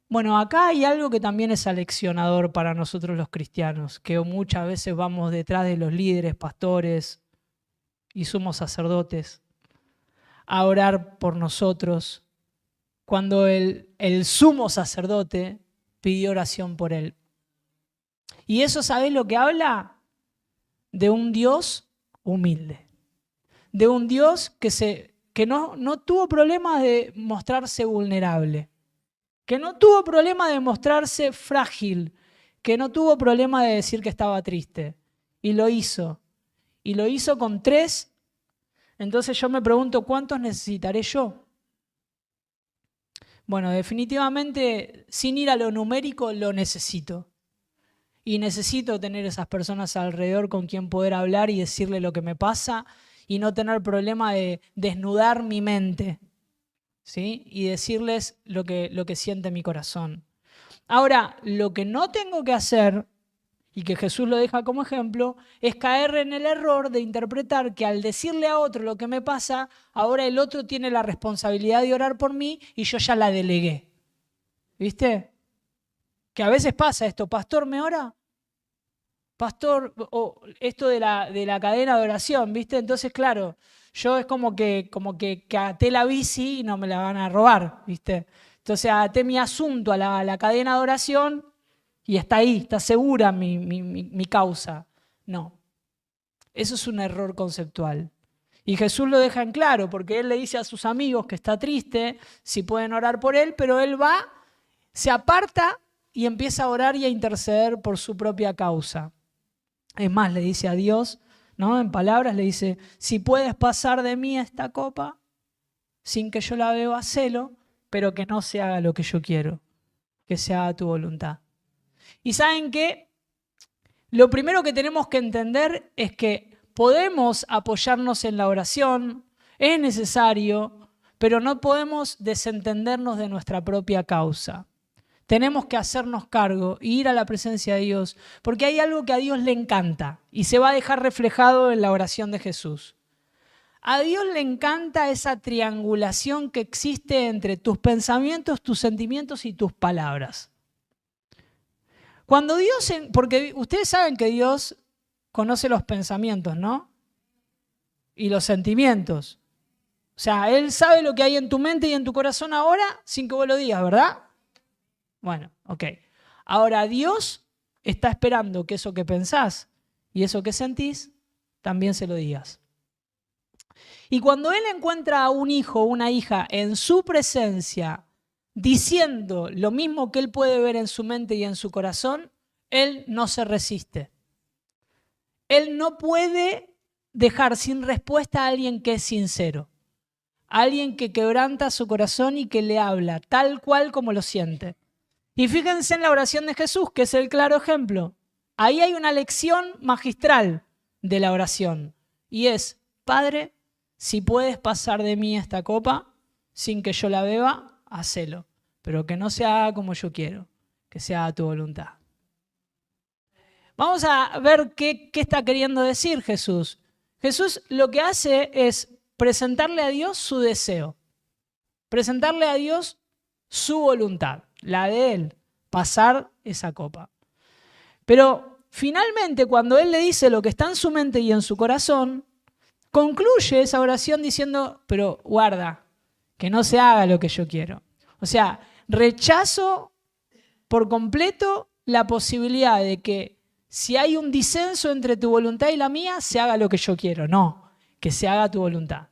Bueno, acá hay algo que también es aleccionador para nosotros los cristianos, que muchas veces vamos detrás de los líderes, pastores y sumos sacerdotes a orar por nosotros, cuando el sumo sacerdote pidió oración por él. Y eso, ¿sabés lo que habla? De un Dios humilde, de un Dios que no tuvo problema de mostrarse vulnerable, que no tuvo problema de mostrarse frágil, que no tuvo problema de decir que estaba triste. Y lo hizo. Y lo hizo con 3. Entonces yo me pregunto, ¿cuántos necesitaré yo? Bueno, definitivamente, sin ir a lo numérico, lo necesito. Y necesito tener esas personas alrededor con quien poder hablar y decirle lo que me pasa y no tener problema de desnudar mi mente, ¿sí? Y decirles lo que siente mi corazón. Ahora, lo que no tengo que hacer, y que Jesús lo deja como ejemplo, es caer en el error de interpretar que al decirle a otro lo que me pasa, ahora el otro tiene la responsabilidad de orar por mí y yo ya la delegué. ¿Viste? Que a veces pasa esto, pastor, ¿me ora? Pastor, o esto de la cadena de oración, ¿viste? Entonces, claro, yo es como que até la bici y no me la van a robar, ¿viste? Entonces até mi asunto a la cadena de oración y está ahí, está segura mi causa. No, eso es un error conceptual. Y Jesús lo deja en claro, porque Él le dice a sus amigos que está triste, si pueden orar por Él, pero Él va, se aparta y empieza a orar y a interceder por su propia causa. Es más, le dice a Dios, ¿no? En palabras le dice, si puedes pasar de mí esta copa, sin que yo la beba, hacelo, pero que no se haga lo que yo quiero, que se haga tu voluntad. Y ¿saben qué? Lo primero que tenemos que entender es que podemos apoyarnos en la oración, es necesario, pero no podemos desentendernos de nuestra propia causa. Tenemos que hacernos cargo e ir a la presencia de Dios, porque hay algo que a Dios le encanta y se va a dejar reflejado en la oración de Jesús. A Dios le encanta esa triangulación que existe entre tus pensamientos, tus sentimientos y tus palabras. Cuando Dios, porque ustedes saben que Dios conoce los pensamientos, ¿no? Y los sentimientos. O sea, Él sabe lo que hay en tu mente y en tu corazón ahora sin que vos lo digas, ¿verdad? Bueno, ok. Ahora Dios está esperando que eso que pensás y eso que sentís también se lo digas. Y cuando Él encuentra a un hijo o una hija en su presencia diciendo lo mismo que Él puede ver en su mente y en su corazón, Él no se resiste. Él no puede dejar sin respuesta a alguien que es sincero, a alguien que quebranta su corazón y que le habla tal cual como lo siente. Y fíjense en la oración de Jesús, que es el claro ejemplo. Ahí hay una lección magistral de la oración. Y es, Padre, si puedes pasar de mí esta copa sin que yo la beba, hacelo. Pero que no se haga como yo quiero, que se haga tu voluntad. Vamos a ver qué está queriendo decir Jesús. Jesús lo que hace es presentarle a Dios su deseo. Presentarle a Dios su voluntad. La de Él, pasar esa copa. Pero finalmente, cuando Él le dice lo que está en su mente y en su corazón, concluye esa oración diciendo, pero guarda, que no se haga lo que yo quiero. O sea, rechazo por completo la posibilidad de que si hay un disenso entre tu voluntad y la mía, se haga lo que yo quiero. No, que se haga tu voluntad.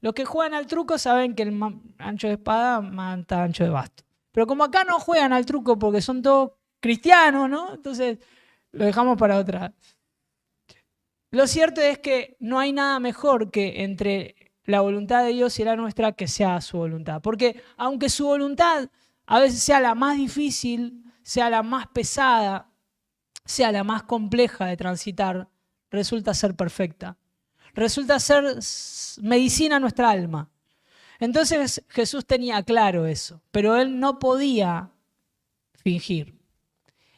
Los que juegan al truco saben que el ancho de espada mata ancho de basto. Pero como acá no juegan al truco porque son todos cristianos, ¿no? Entonces lo dejamos para otra. Lo cierto es que no hay nada mejor que entre la voluntad de Dios y la nuestra que sea su voluntad. Porque aunque su voluntad a veces sea la más difícil, sea la más pesada, sea la más compleja de transitar, resulta ser perfecta. Resulta ser medicina a nuestra alma. Entonces Jesús tenía claro eso, pero él no podía fingir.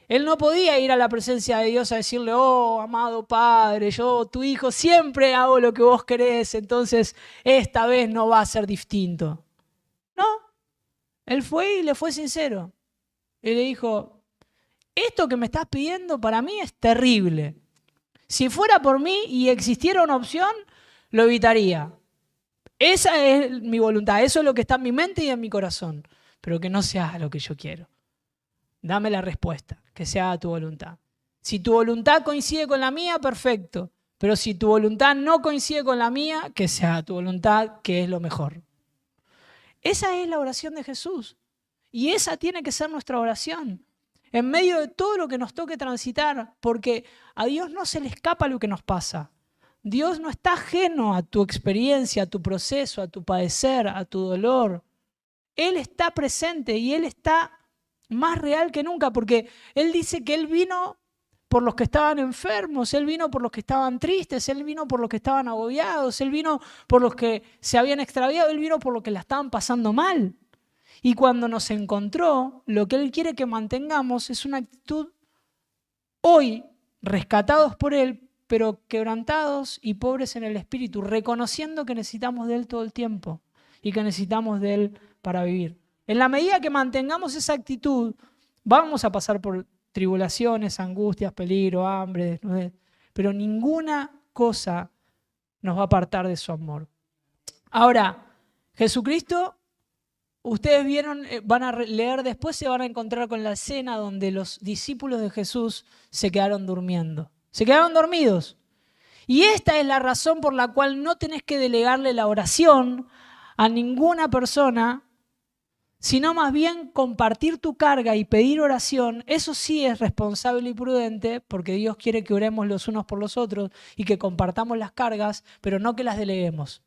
Él no podía ir a la presencia de Dios a decirle, oh, amado Padre, yo, tu hijo, siempre hago lo que vos querés, entonces esta vez no va a ser distinto. No, él fue y le fue sincero. Y le dijo, esto que me estás pidiendo para mí es terrible. Si fuera por mí y existiera una opción, lo evitaría. Esa es mi voluntad, eso es lo que está en mi mente y en mi corazón, pero que no sea lo que yo quiero. Dame la respuesta, que sea tu voluntad. Si tu voluntad coincide con la mía, perfecto. Pero si tu voluntad no coincide con la mía, que sea tu voluntad, que es lo mejor. Esa es la oración de Jesús. Y esa tiene que ser nuestra oración. En medio de todo lo que nos toque transitar, porque a Dios no se le escapa lo que nos pasa. Dios no está ajeno a tu experiencia, a tu proceso, a tu padecer, a tu dolor. Él está presente y Él está más real que nunca, porque Él dice que Él vino por los que estaban enfermos, Él vino por los que estaban tristes, Él vino por los que estaban agobiados, Él vino por los que se habían extraviado, Él vino por los que la estaban pasando mal. Y cuando nos encontró, lo que Él quiere que mantengamos es una actitud hoy, rescatados por Él, pero quebrantados y pobres en el espíritu, reconociendo que necesitamos de Él todo el tiempo y que necesitamos de Él para vivir. En la medida que mantengamos esa actitud, vamos a pasar por tribulaciones, angustias, peligro, hambre, desnudez, pero ninguna cosa nos va a apartar de su amor. Ahora, Jesucristo, ustedes vieron, van a leer después, se van a encontrar con la escena donde los discípulos de Jesús se quedaron durmiendo. Se quedaron dormidos. Y esta es la razón por la cual no tenés que delegarle la oración a ninguna persona, sino más bien compartir tu carga y pedir oración. Eso sí es responsable y prudente, porque Dios quiere que oremos los unos por los otros y que compartamos las cargas, pero no que las deleguemos.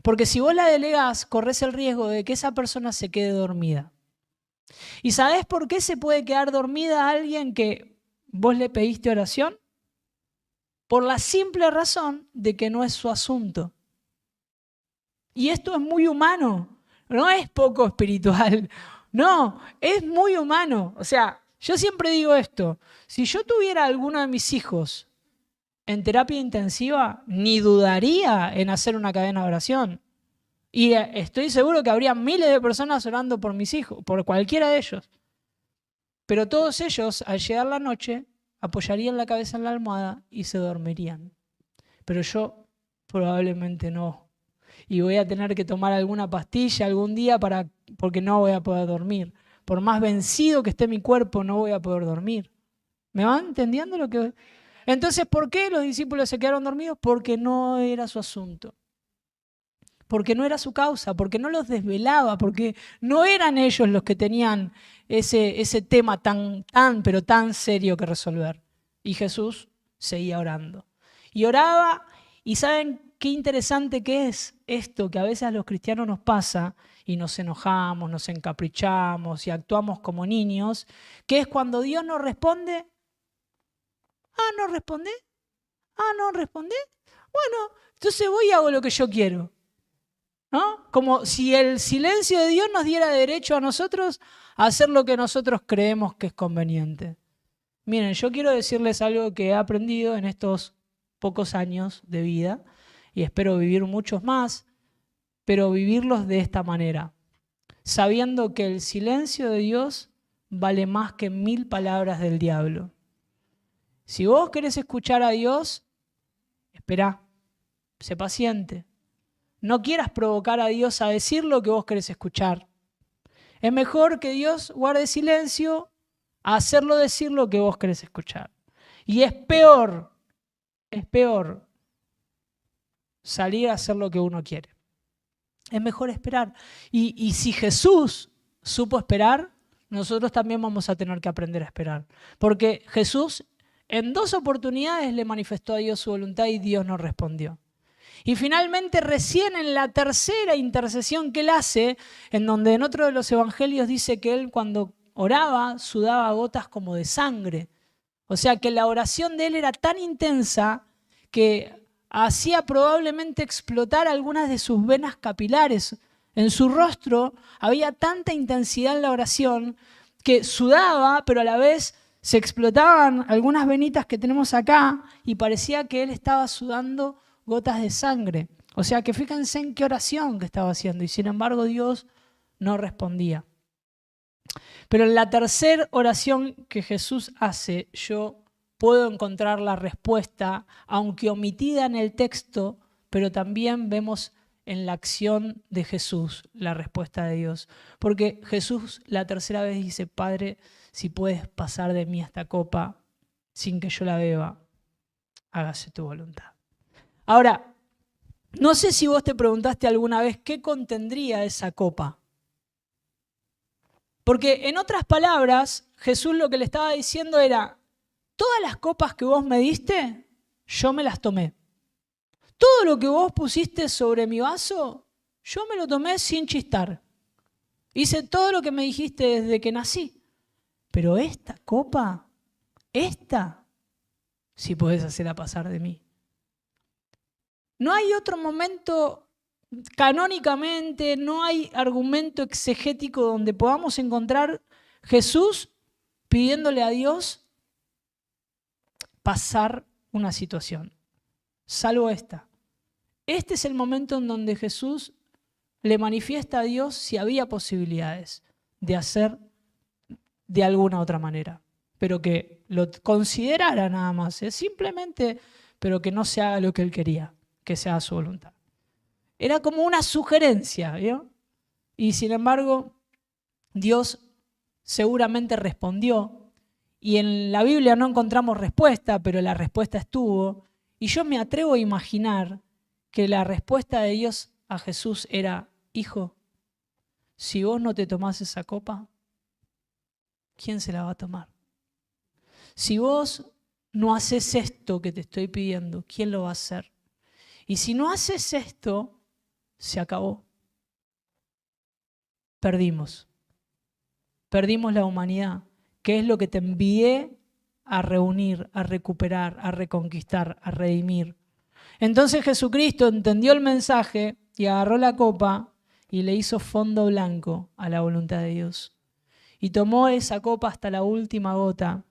Porque si vos la delegás, corres el riesgo de que esa persona se quede dormida. ¿Y sabés por qué se puede quedar dormida alguien que vos le pediste oración? Por la simple razón de que no es su asunto. Y esto es muy humano, no es poco espiritual, no, es muy humano. O sea, yo siempre digo esto, si yo tuviera alguno de mis hijos en terapia intensiva, ni dudaría en hacer una cadena de oración. Y estoy seguro que habría miles de personas orando por mis hijos, por cualquiera de ellos. Pero todos ellos, al llegar la noche, apoyarían la cabeza en la almohada y se dormirían. Pero yo probablemente no. Y voy a tener que tomar alguna pastilla algún día porque no voy a poder dormir. Por más vencido que esté mi cuerpo, no voy a poder dormir. ¿Me van entendiendo lo que...? Entonces, ¿por qué los discípulos se quedaron dormidos? Porque no era su asunto. Porque no era su causa, porque no los desvelaba, porque no eran ellos los que tenían ese tema pero tan serio que resolver. Y Jesús seguía orando. Y oraba, y ¿saben qué interesante que es esto que a veces a los cristianos nos pasa y nos enojamos, nos encaprichamos y actuamos como niños? Que es cuando Dios nos responde, ¿no responde? ¿No responde? Bueno, entonces voy y hago lo que yo quiero. ¿No? Como si el silencio de Dios nos diera derecho a nosotros a hacer lo que nosotros creemos que es conveniente. Miren, yo quiero decirles algo que he aprendido en estos pocos años de vida y espero vivir muchos más, pero vivirlos de esta manera, sabiendo que el silencio de Dios vale más que 1000 palabras del diablo. Si vos querés escuchar a Dios, esperá, sé paciente. No quieras provocar a Dios a decir lo que vos querés escuchar. Es mejor que Dios guarde silencio a hacerlo decir lo que vos querés escuchar. Y es peor salir a hacer lo que uno quiere. Es mejor esperar. Y si Jesús supo esperar, nosotros también vamos a tener que aprender a esperar. Porque Jesús en 2 oportunidades le manifestó a Dios su voluntad y Dios no respondió. Y finalmente recién en la tercera intercesión que él hace, en donde en otro de los evangelios dice que él cuando oraba sudaba gotas como de sangre. O sea que la oración de él era tan intensa que hacía probablemente explotar algunas de sus venas capilares. En su rostro había tanta intensidad en la oración que sudaba, pero a la vez se explotaban algunas venitas que tenemos acá y parecía que él estaba sudando gotas de sangre. O sea que fíjense en qué oración que estaba haciendo y sin embargo Dios no respondía. Pero en la tercera oración que Jesús hace, yo puedo encontrar la respuesta, aunque omitida en el texto, pero también vemos en la acción de Jesús la respuesta de Dios. Porque Jesús la tercera vez dice, Padre, si puedes pasar de mí esta copa sin que yo la beba, hágase tu voluntad. Ahora, no sé si vos te preguntaste alguna vez qué contendría esa copa. Porque en otras palabras, Jesús lo que le estaba diciendo era, todas las copas que vos me diste, yo me las tomé. Todo lo que vos pusiste sobre mi vaso, yo me lo tomé sin chistar. Hice todo lo que me dijiste desde que nací. Pero esta copa, esta, sí podés hacerla pasar de mí. No hay otro momento, canónicamente, no hay argumento exegético donde podamos encontrar Jesús pidiéndole a Dios pasar una situación, salvo esta. Este es el momento en donde Jesús le manifiesta a Dios si había posibilidades de hacer de alguna otra manera, pero que lo considerara nada más, simplemente, pero que no se haga lo que él quería, que se haga su voluntad. Era como una sugerencia, ¿vio? Y sin embargo, Dios seguramente respondió, y en la Biblia no encontramos respuesta, pero la respuesta estuvo, y yo me atrevo a imaginar que la respuesta de Dios a Jesús era, hijo, si vos no te tomás esa copa, ¿quién se la va a tomar? Si vos no haces esto que te estoy pidiendo, ¿quién lo va a hacer? Y si no haces esto, se acabó. Perdimos. Perdimos la humanidad, que es lo que te envié a reunir, a recuperar, a reconquistar, a redimir. Entonces Jesucristo entendió el mensaje y agarró la copa y le hizo fondo blanco a la voluntad de Dios. Y tomó esa copa hasta la última gota.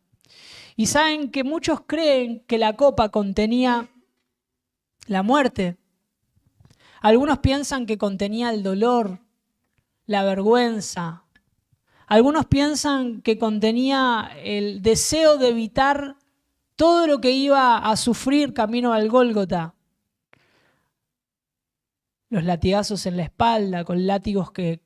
Y saben que muchos creen que la copa contenía la muerte. Algunos piensan que contenía el dolor, la vergüenza. Algunos piensan que contenía el deseo de evitar todo lo que iba a sufrir camino al Gólgota. Los latigazos en la espalda, con látigos que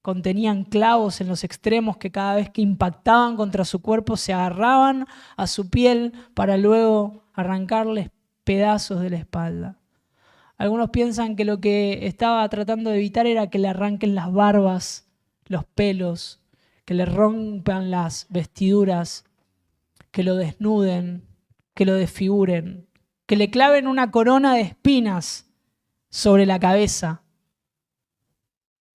contenían clavos en los extremos que cada vez que impactaban contra su cuerpo se agarraban a su piel para luego arrancarles pedazos de la espalda. Algunos piensan que lo que estaba tratando de evitar era que le arranquen las barbas, los pelos, que le rompan las vestiduras, que lo desnuden, que lo desfiguren, que le claven una corona de espinas sobre la cabeza.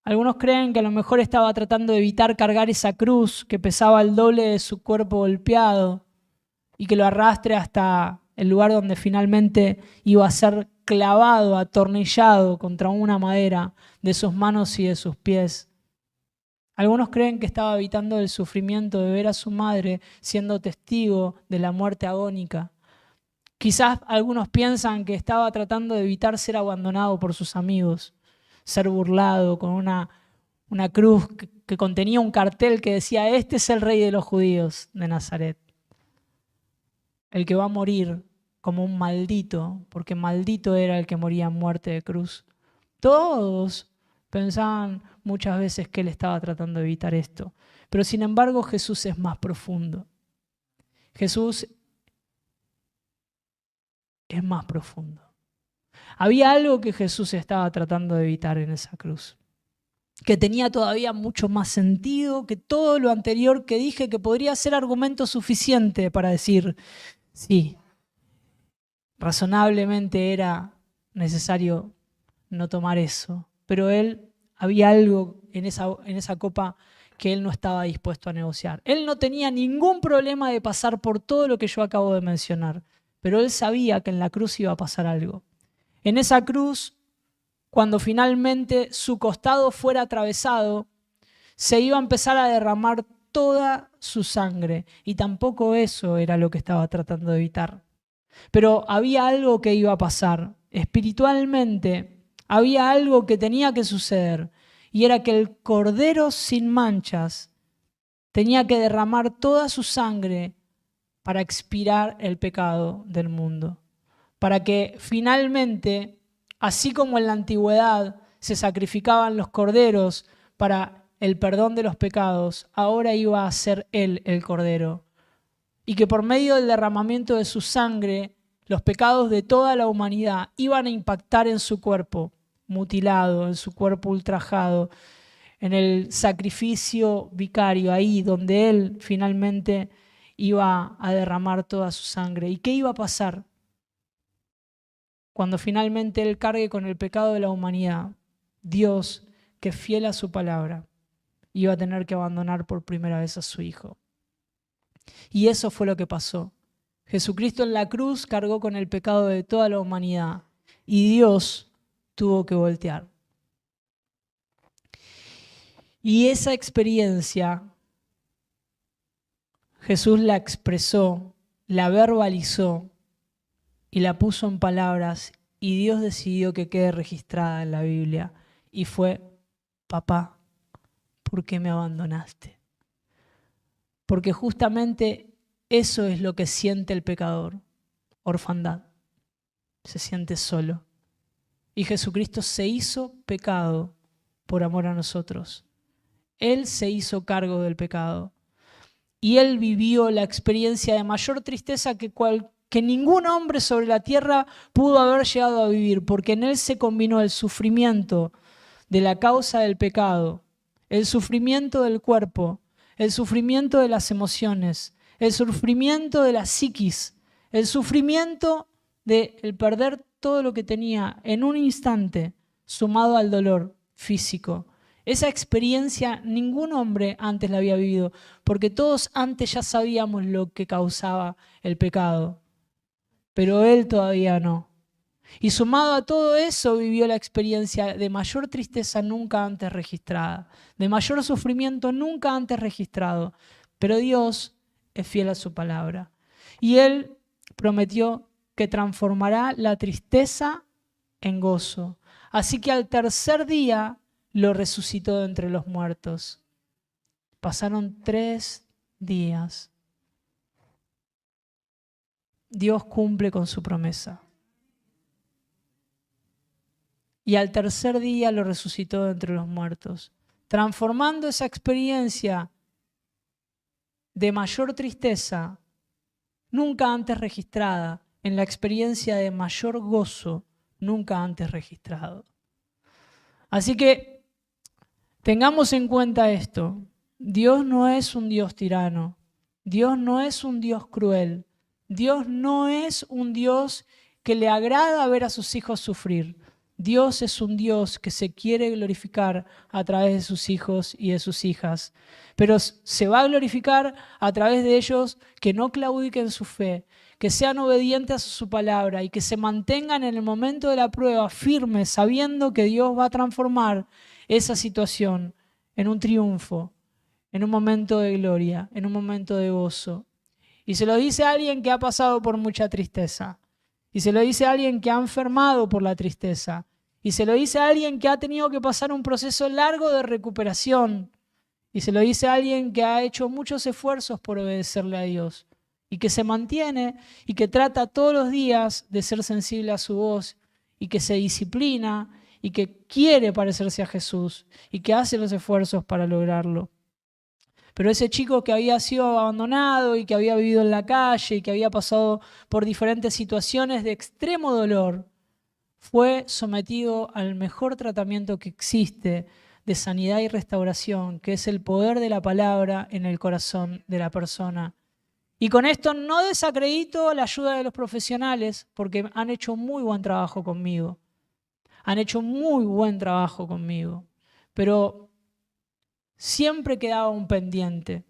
Algunos creen que a lo mejor estaba tratando de evitar cargar esa cruz que pesaba el doble de su cuerpo golpeado y que lo arrastre hasta el lugar donde finalmente iba a ser clavado, atornillado contra una madera de sus manos y de sus pies. Algunos creen que estaba evitando el sufrimiento de ver a su madre siendo testigo de la muerte agónica. Quizás algunos piensan que estaba tratando de evitar ser abandonado por sus amigos, ser burlado con una cruz que contenía un cartel que decía, este es el rey de los judíos de Nazaret, el que va a morir como un maldito, porque maldito era el que moría en muerte de cruz. Todos pensaban muchas veces que él estaba tratando de evitar esto, pero sin embargo Jesús es más profundo. Jesús es más profundo. Había algo que Jesús estaba tratando de evitar en esa cruz, que tenía todavía mucho más sentido que todo lo anterior que dije, que podría ser argumento suficiente para decir, Sí, razonablemente era necesario no tomar eso, pero había algo en esa copa que él no estaba dispuesto a negociar. Él no tenía ningún problema de pasar por todo lo que yo acabo de mencionar, pero él sabía que en la cruz iba a pasar algo. En esa cruz, cuando finalmente su costado fuera atravesado, se iba a empezar a derramar toda su sangre, y tampoco eso era lo que estaba tratando de evitar. Pero había algo que iba a pasar. Espiritualmente había algo que tenía que suceder, y era que el Cordero sin manchas tenía que derramar toda su sangre para expiar el pecado del mundo. Para que finalmente, así como en la antigüedad se sacrificaban los corderos para el perdón de los pecados, ahora iba a ser Él el Cordero. Y que por medio del derramamiento de su sangre, los pecados de toda la humanidad iban a impactar en su cuerpo mutilado, en su cuerpo ultrajado, en el sacrificio vicario, ahí donde Él finalmente iba a derramar toda su sangre. ¿Y qué iba a pasar cuando finalmente Él cargue con el pecado de la humanidad? Dios, que fiel a su palabra, iba a tener que abandonar por primera vez a su Hijo. Y eso fue lo que pasó. Jesucristo en la cruz cargó con el pecado de toda la humanidad y Dios tuvo que voltear. Y esa experiencia Jesús la expresó, la verbalizó y la puso en palabras, y Dios decidió que quede registrada en la Biblia, y fue: papá, ¿por qué me abandonaste? Porque justamente eso es lo que siente el pecador: orfandad. Se siente solo. Y Jesucristo se hizo pecado por amor a nosotros. Él se hizo cargo del pecado. Y Él vivió la experiencia de mayor tristeza que ningún hombre sobre la tierra pudo haber llegado a vivir, porque en Él se combinó el sufrimiento de la causa del pecado, el sufrimiento del cuerpo, el sufrimiento de las emociones, el sufrimiento de la psiquis, el sufrimiento de el perder todo lo que tenía en un instante, sumado al dolor físico. Esa experiencia ningún hombre antes la había vivido, porque todos antes ya sabíamos lo que causaba el pecado, pero él todavía no. Y sumado a todo eso vivió la experiencia de mayor tristeza nunca antes registrada, de mayor sufrimiento nunca antes registrado. Pero Dios es fiel a su palabra. Y Él prometió que transformará la tristeza en gozo. Así que al tercer día lo resucitó de entre los muertos. Pasaron 3 días. Dios cumple con su promesa. Y al tercer día lo resucitó de entre los muertos, transformando esa experiencia de mayor tristeza, nunca antes registrada, en la experiencia de mayor gozo, nunca antes registrado. Así que tengamos en cuenta esto: Dios no es un Dios tirano, Dios no es un Dios cruel, Dios no es un Dios que le agrada ver a sus hijos sufrir. Dios es un Dios que se quiere glorificar a través de sus hijos y de sus hijas, pero se va a glorificar a través de ellos que no claudiquen su fe, que sean obedientes a su palabra y que se mantengan en el momento de la prueba firmes, sabiendo que Dios va a transformar esa situación en un triunfo, en un momento de gloria, en un momento de gozo. Y se lo dice a alguien que ha pasado por mucha tristeza. Y se lo dice a alguien que ha enfermado por la tristeza. Y se lo dice a alguien que ha tenido que pasar un proceso largo de recuperación. Y se lo dice a alguien que ha hecho muchos esfuerzos por obedecerle a Dios. Y que se mantiene y que trata todos los días de ser sensible a su voz. Y que se disciplina y que quiere parecerse a Jesús. Y que hace los esfuerzos para lograrlo. Pero ese chico que había sido abandonado y que había vivido en la calle y que había pasado por diferentes situaciones de extremo dolor, fue sometido al mejor tratamiento que existe de sanidad y restauración, que es el poder de la palabra en el corazón de la persona. Y con esto no desacredito la ayuda de los profesionales, porque han hecho muy buen trabajo conmigo. Han hecho muy buen trabajo conmigo. Pero siempre quedaba un pendiente.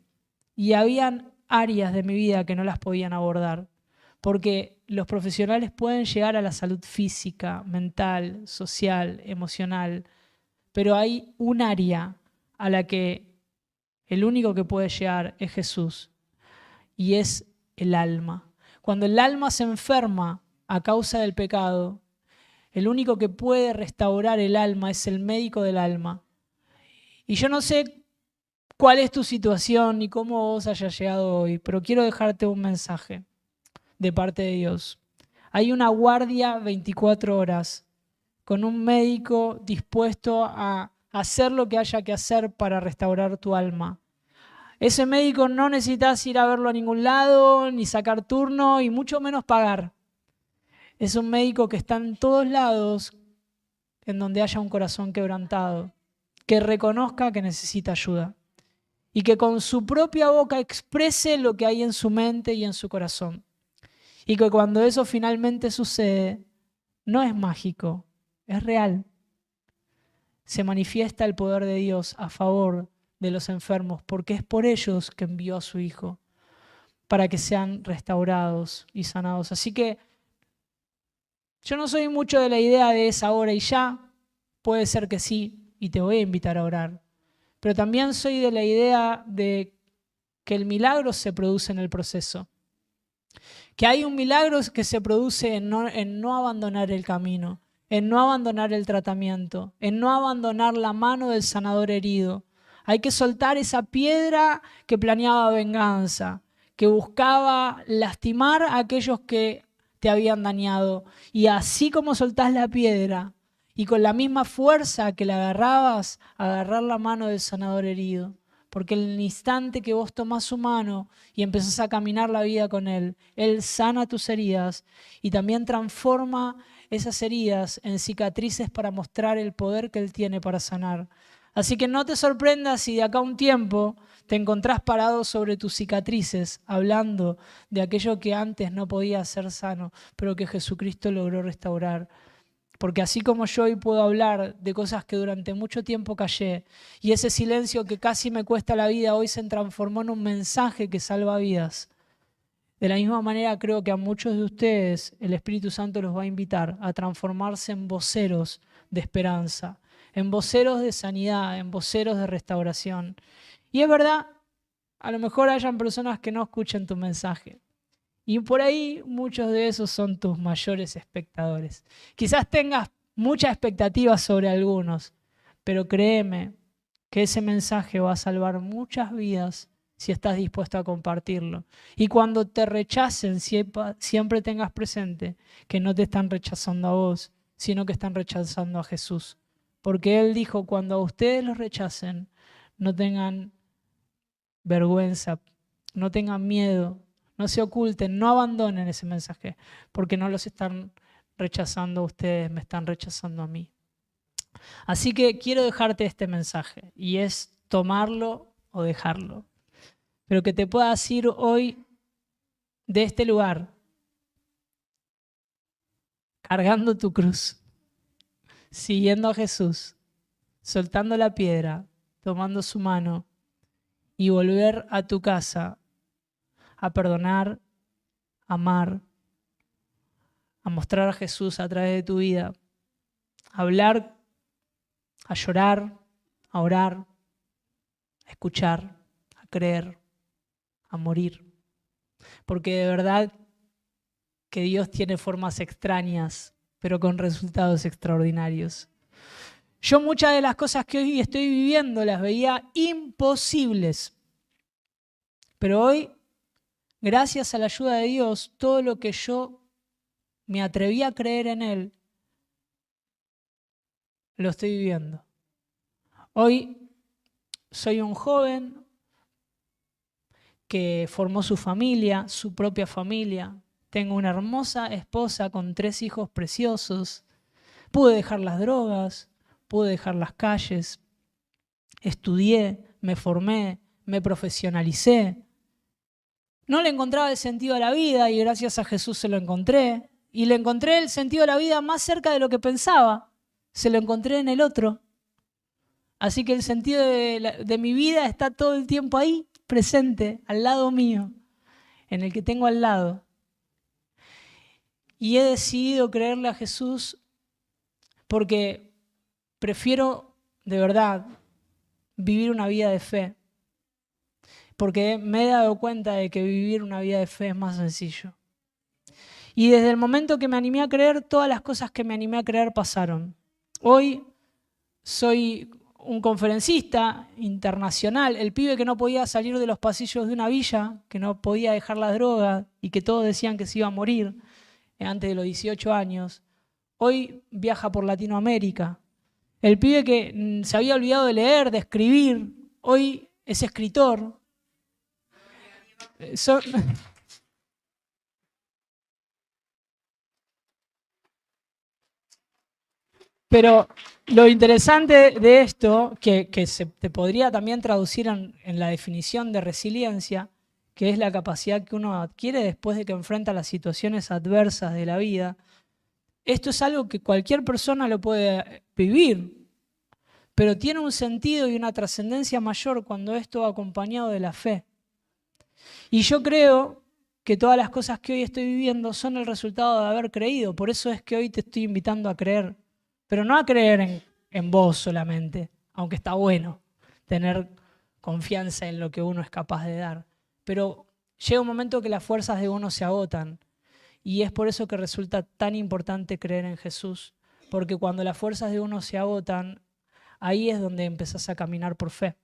Y habían áreas de mi vida que no las podían abordar. Porque los profesionales pueden llegar a la salud física, mental, social, emocional. Pero hay un área a la que el único que puede llegar es Jesús. Y es el alma. Cuando el alma se enferma a causa del pecado, el único que puede restaurar el alma es el médico del alma. Y yo no sé cuál es tu situación ni cómo vos hayas llegado hoy, pero quiero dejarte un mensaje de parte de Dios. Hay una guardia 24 horas con un médico dispuesto a hacer lo que haya que hacer para restaurar tu alma. Ese médico no necesitas ir a verlo a ningún lado, ni sacar turno, y mucho menos pagar. Es un médico que está en todos lados en donde haya un corazón quebrantado, que reconozca que necesita ayuda y que con su propia boca exprese lo que hay en su mente y en su corazón. Y que cuando eso finalmente sucede, no es mágico, es real. Se manifiesta el poder de Dios a favor de los enfermos, porque es por ellos que envió a su Hijo, para que sean restaurados y sanados. Así que yo no soy mucho de la idea de esa hora y ya, puede ser que sí, y te voy a invitar a orar. Pero también soy de la idea de que el milagro se produce en el proceso. Que hay un milagro que se produce en no abandonar el camino, en no abandonar el tratamiento, en no abandonar la mano del sanador herido. Hay que soltar esa piedra que planeaba venganza, que buscaba lastimar a aquellos que te habían dañado. Y así como soltás la piedra y con la misma fuerza que la agarrabas, agarrar la mano del sanador herido. Porque en el instante que vos tomás su mano y empezás a caminar la vida con Él, Él sana tus heridas y también transforma esas heridas en cicatrices para mostrar el poder que Él tiene para sanar. Así que no te sorprendas si de acá a un tiempo te encontrás parado sobre tus cicatrices, hablando de aquello que antes no podía ser sano, pero que Jesucristo logró restaurar. Porque así como yo hoy puedo hablar de cosas que durante mucho tiempo callé, y ese silencio que casi me cuesta la vida hoy se transformó en un mensaje que salva vidas. De la misma manera creo que a muchos de ustedes el Espíritu Santo los va a invitar a transformarse en voceros de esperanza, en voceros de sanidad, en voceros de restauración. Y es verdad, a lo mejor hayan personas que no escuchen tu mensaje. Y por ahí muchos de esos son tus mayores espectadores. Quizás tengas muchas expectativas sobre algunos, pero créeme que ese mensaje va a salvar muchas vidas si estás dispuesto a compartirlo. Y cuando te rechacen, siempre tengas presente que no te están rechazando a vos, sino que están rechazando a Jesús. Porque Él dijo, cuando a ustedes los rechacen, no tengan vergüenza, no tengan miedo, no se oculten, no abandonen ese mensaje, porque no los están rechazando a ustedes, me están rechazando a mí. Así que quiero dejarte este mensaje, y es tomarlo o dejarlo. Pero que te puedas ir hoy de este lugar, cargando tu cruz, siguiendo a Jesús, soltando la piedra, tomando su mano, y volver a tu casa a perdonar, a amar, a mostrar a Jesús a través de tu vida, a hablar, a llorar, a orar, a escuchar, a creer, a morir. Porque de verdad que Dios tiene formas extrañas, pero con resultados extraordinarios. Yo muchas de las cosas que hoy estoy viviendo las veía imposibles, pero hoy, gracias a la ayuda de Dios, todo lo que yo me atreví a creer en Él, lo estoy viviendo. Hoy soy un joven que formó su familia, su propia familia. Tengo una hermosa esposa con 3 hijos preciosos. Pude dejar las drogas, pude dejar las calles. Estudié, me formé, me profesionalicé. no le encontraba el sentido a la vida y gracias a Jesús se lo encontré. Y le encontré el sentido a la vida más cerca de lo que pensaba. Se lo encontré en el otro. Así que el sentido de mi vida está todo el tiempo ahí, presente, al lado mío, en el que tengo al lado. Y he decidido creerle a Jesús porque prefiero, de verdad, vivir una vida de fe. Porque me he dado cuenta de que vivir una vida de fe es más sencillo. Y desde el momento que me animé a creer, todas las cosas que me animé a creer pasaron. Hoy soy un conferencista internacional, el pibe que no podía salir de los pasillos de una villa, que no podía dejar la droga y que todos decían que se iba a morir antes de los 18 años. Hoy viaja por Latinoamérica. El pibe que se había olvidado de leer, de escribir, hoy es escritor. Pero lo interesante de esto, que se te podría también traducir en la definición de resiliencia, que es la capacidad que uno adquiere después de que enfrenta las situaciones adversas de la vida, esto es algo que cualquier persona lo puede vivir, pero tiene un sentido y una trascendencia mayor cuando esto va acompañado de la fe. Y yo creo que todas las cosas que hoy estoy viviendo son el resultado de haber creído, por eso es que hoy te estoy invitando a creer. Pero no a creer en vos solamente, aunque está bueno tener confianza en lo que uno es capaz de dar. Pero llega un momento que las fuerzas de uno se agotan y es por eso que resulta tan importante creer en Jesús, porque cuando las fuerzas de uno se agotan, ahí es donde empezás a caminar por fe.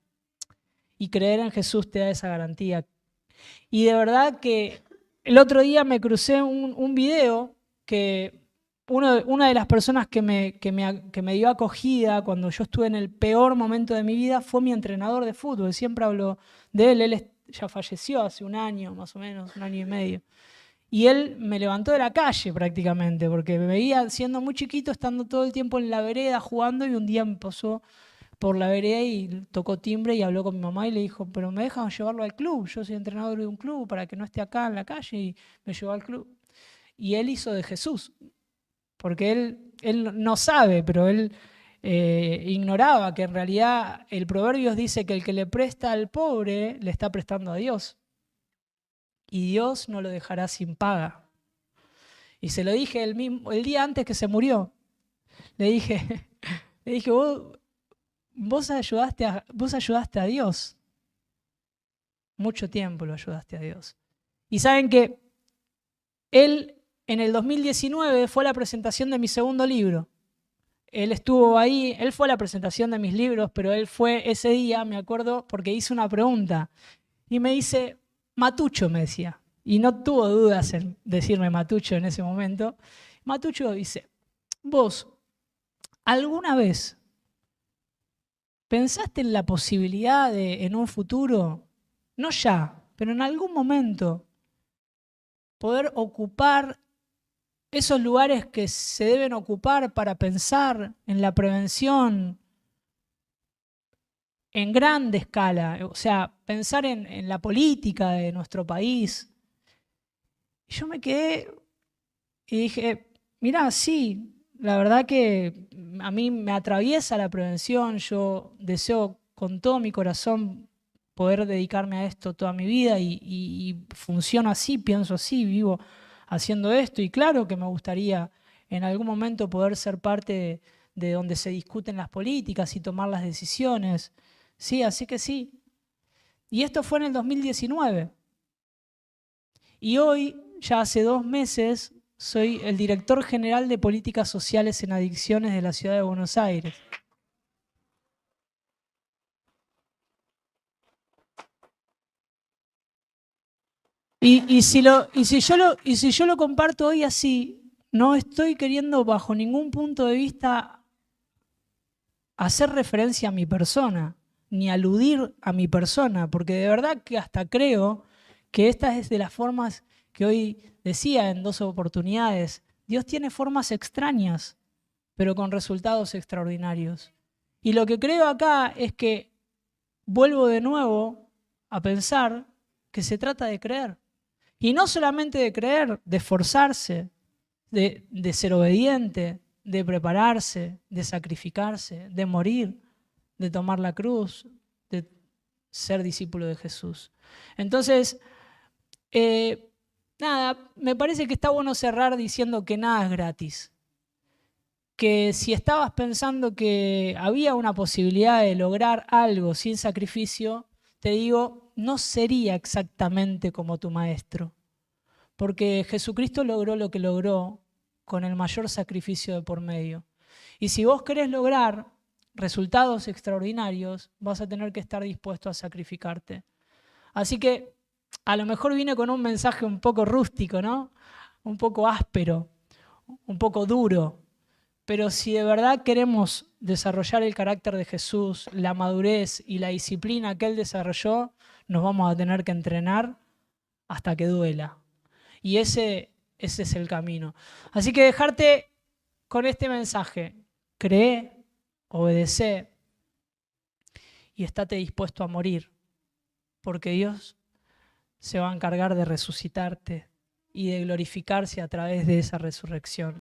Y creer en Jesús te da esa garantía. Y de verdad que el otro día me crucé un video que una de las personas que me dio acogida cuando yo estuve en el peor momento de mi vida fue mi entrenador de fútbol. Siempre hablo de él. Él ya falleció hace un año, más o menos, un año y medio. Y él me levantó de la calle prácticamente, porque me veía siendo muy chiquito, estando todo el tiempo en la vereda jugando, y un día me pasó por la vereda y tocó timbre y habló con mi mamá y le dijo, pero me dejan llevarlo al club, yo soy entrenador de un club para que no esté acá en la calle, y me llevó al club. Y él hizo de Jesús. Porque él no sabe, pero él ignoraba que en realidad el Proverbios dice que el que le presta al pobre le está prestando a Dios. Y Dios no lo dejará sin paga. Y se lo dije el día antes que se murió. Le dije vos ayudaste a Dios. Mucho tiempo lo ayudaste a Dios. Y saben que él en el 2019 fue la presentación de mi segundo libro. Él estuvo ahí, él fue a la presentación de mis libros, pero él fue ese día, me acuerdo, porque hice una pregunta. Y me dice, Matucho, me decía. Y no tuvo dudas en decirme Matucho en ese momento. Matucho dice, vos, ¿alguna vez pensaste en la posibilidad de, en un futuro, no ya, pero en algún momento, poder ocupar esos lugares que se deben ocupar para pensar en la prevención en grande escala, o sea, pensar en la política de nuestro país? Y yo me quedé y dije, mirá, sí, la verdad que a mí me atraviesa la prevención, yo deseo con todo mi corazón poder dedicarme a esto toda mi vida y funciono así, pienso así, vivo haciendo esto, y claro que me gustaría en algún momento poder ser parte de donde se discuten las políticas y tomar las decisiones. Sí, así que sí. Y esto fue en el 2019. Y hoy, ya hace 2 meses, soy el director general de políticas sociales en adicciones de la ciudad de Buenos Aires. Y si yo lo comparto hoy así, no estoy queriendo bajo ningún punto de vista hacer referencia a mi persona, ni aludir a mi persona, porque de verdad que hasta creo que esta es de las formas que hoy decía en 2 oportunidades. Dios tiene formas extrañas, pero con resultados extraordinarios. Y lo que creo acá es que vuelvo de nuevo a pensar que se trata de creer. Y no solamente de creer, de esforzarse, de ser obediente, de prepararse, de sacrificarse, de morir, de tomar la cruz, de ser discípulo de Jesús. Entonces, nada, me parece que está bueno cerrar diciendo que nada es gratis. Que si estabas pensando que había una posibilidad de lograr algo sin sacrificio, te digo, no sería exactamente como tu maestro. Porque Jesucristo logró lo que logró con el mayor sacrificio de por medio. Y si vos querés lograr resultados extraordinarios, vas a tener que estar dispuesto a sacrificarte. Así que a lo mejor vine con un mensaje un poco rústico, ¿no? Un poco áspero, un poco duro. Pero si de verdad queremos desarrollar el carácter de Jesús, la madurez y la disciplina que Él desarrolló, nos vamos a tener que entrenar hasta que duela. Y ese es el camino. Así que dejarte con este mensaje. Cree, obedece y estate dispuesto a morir. Porque Dios se va a encargar de resucitarte y de glorificarse a través de esa resurrección.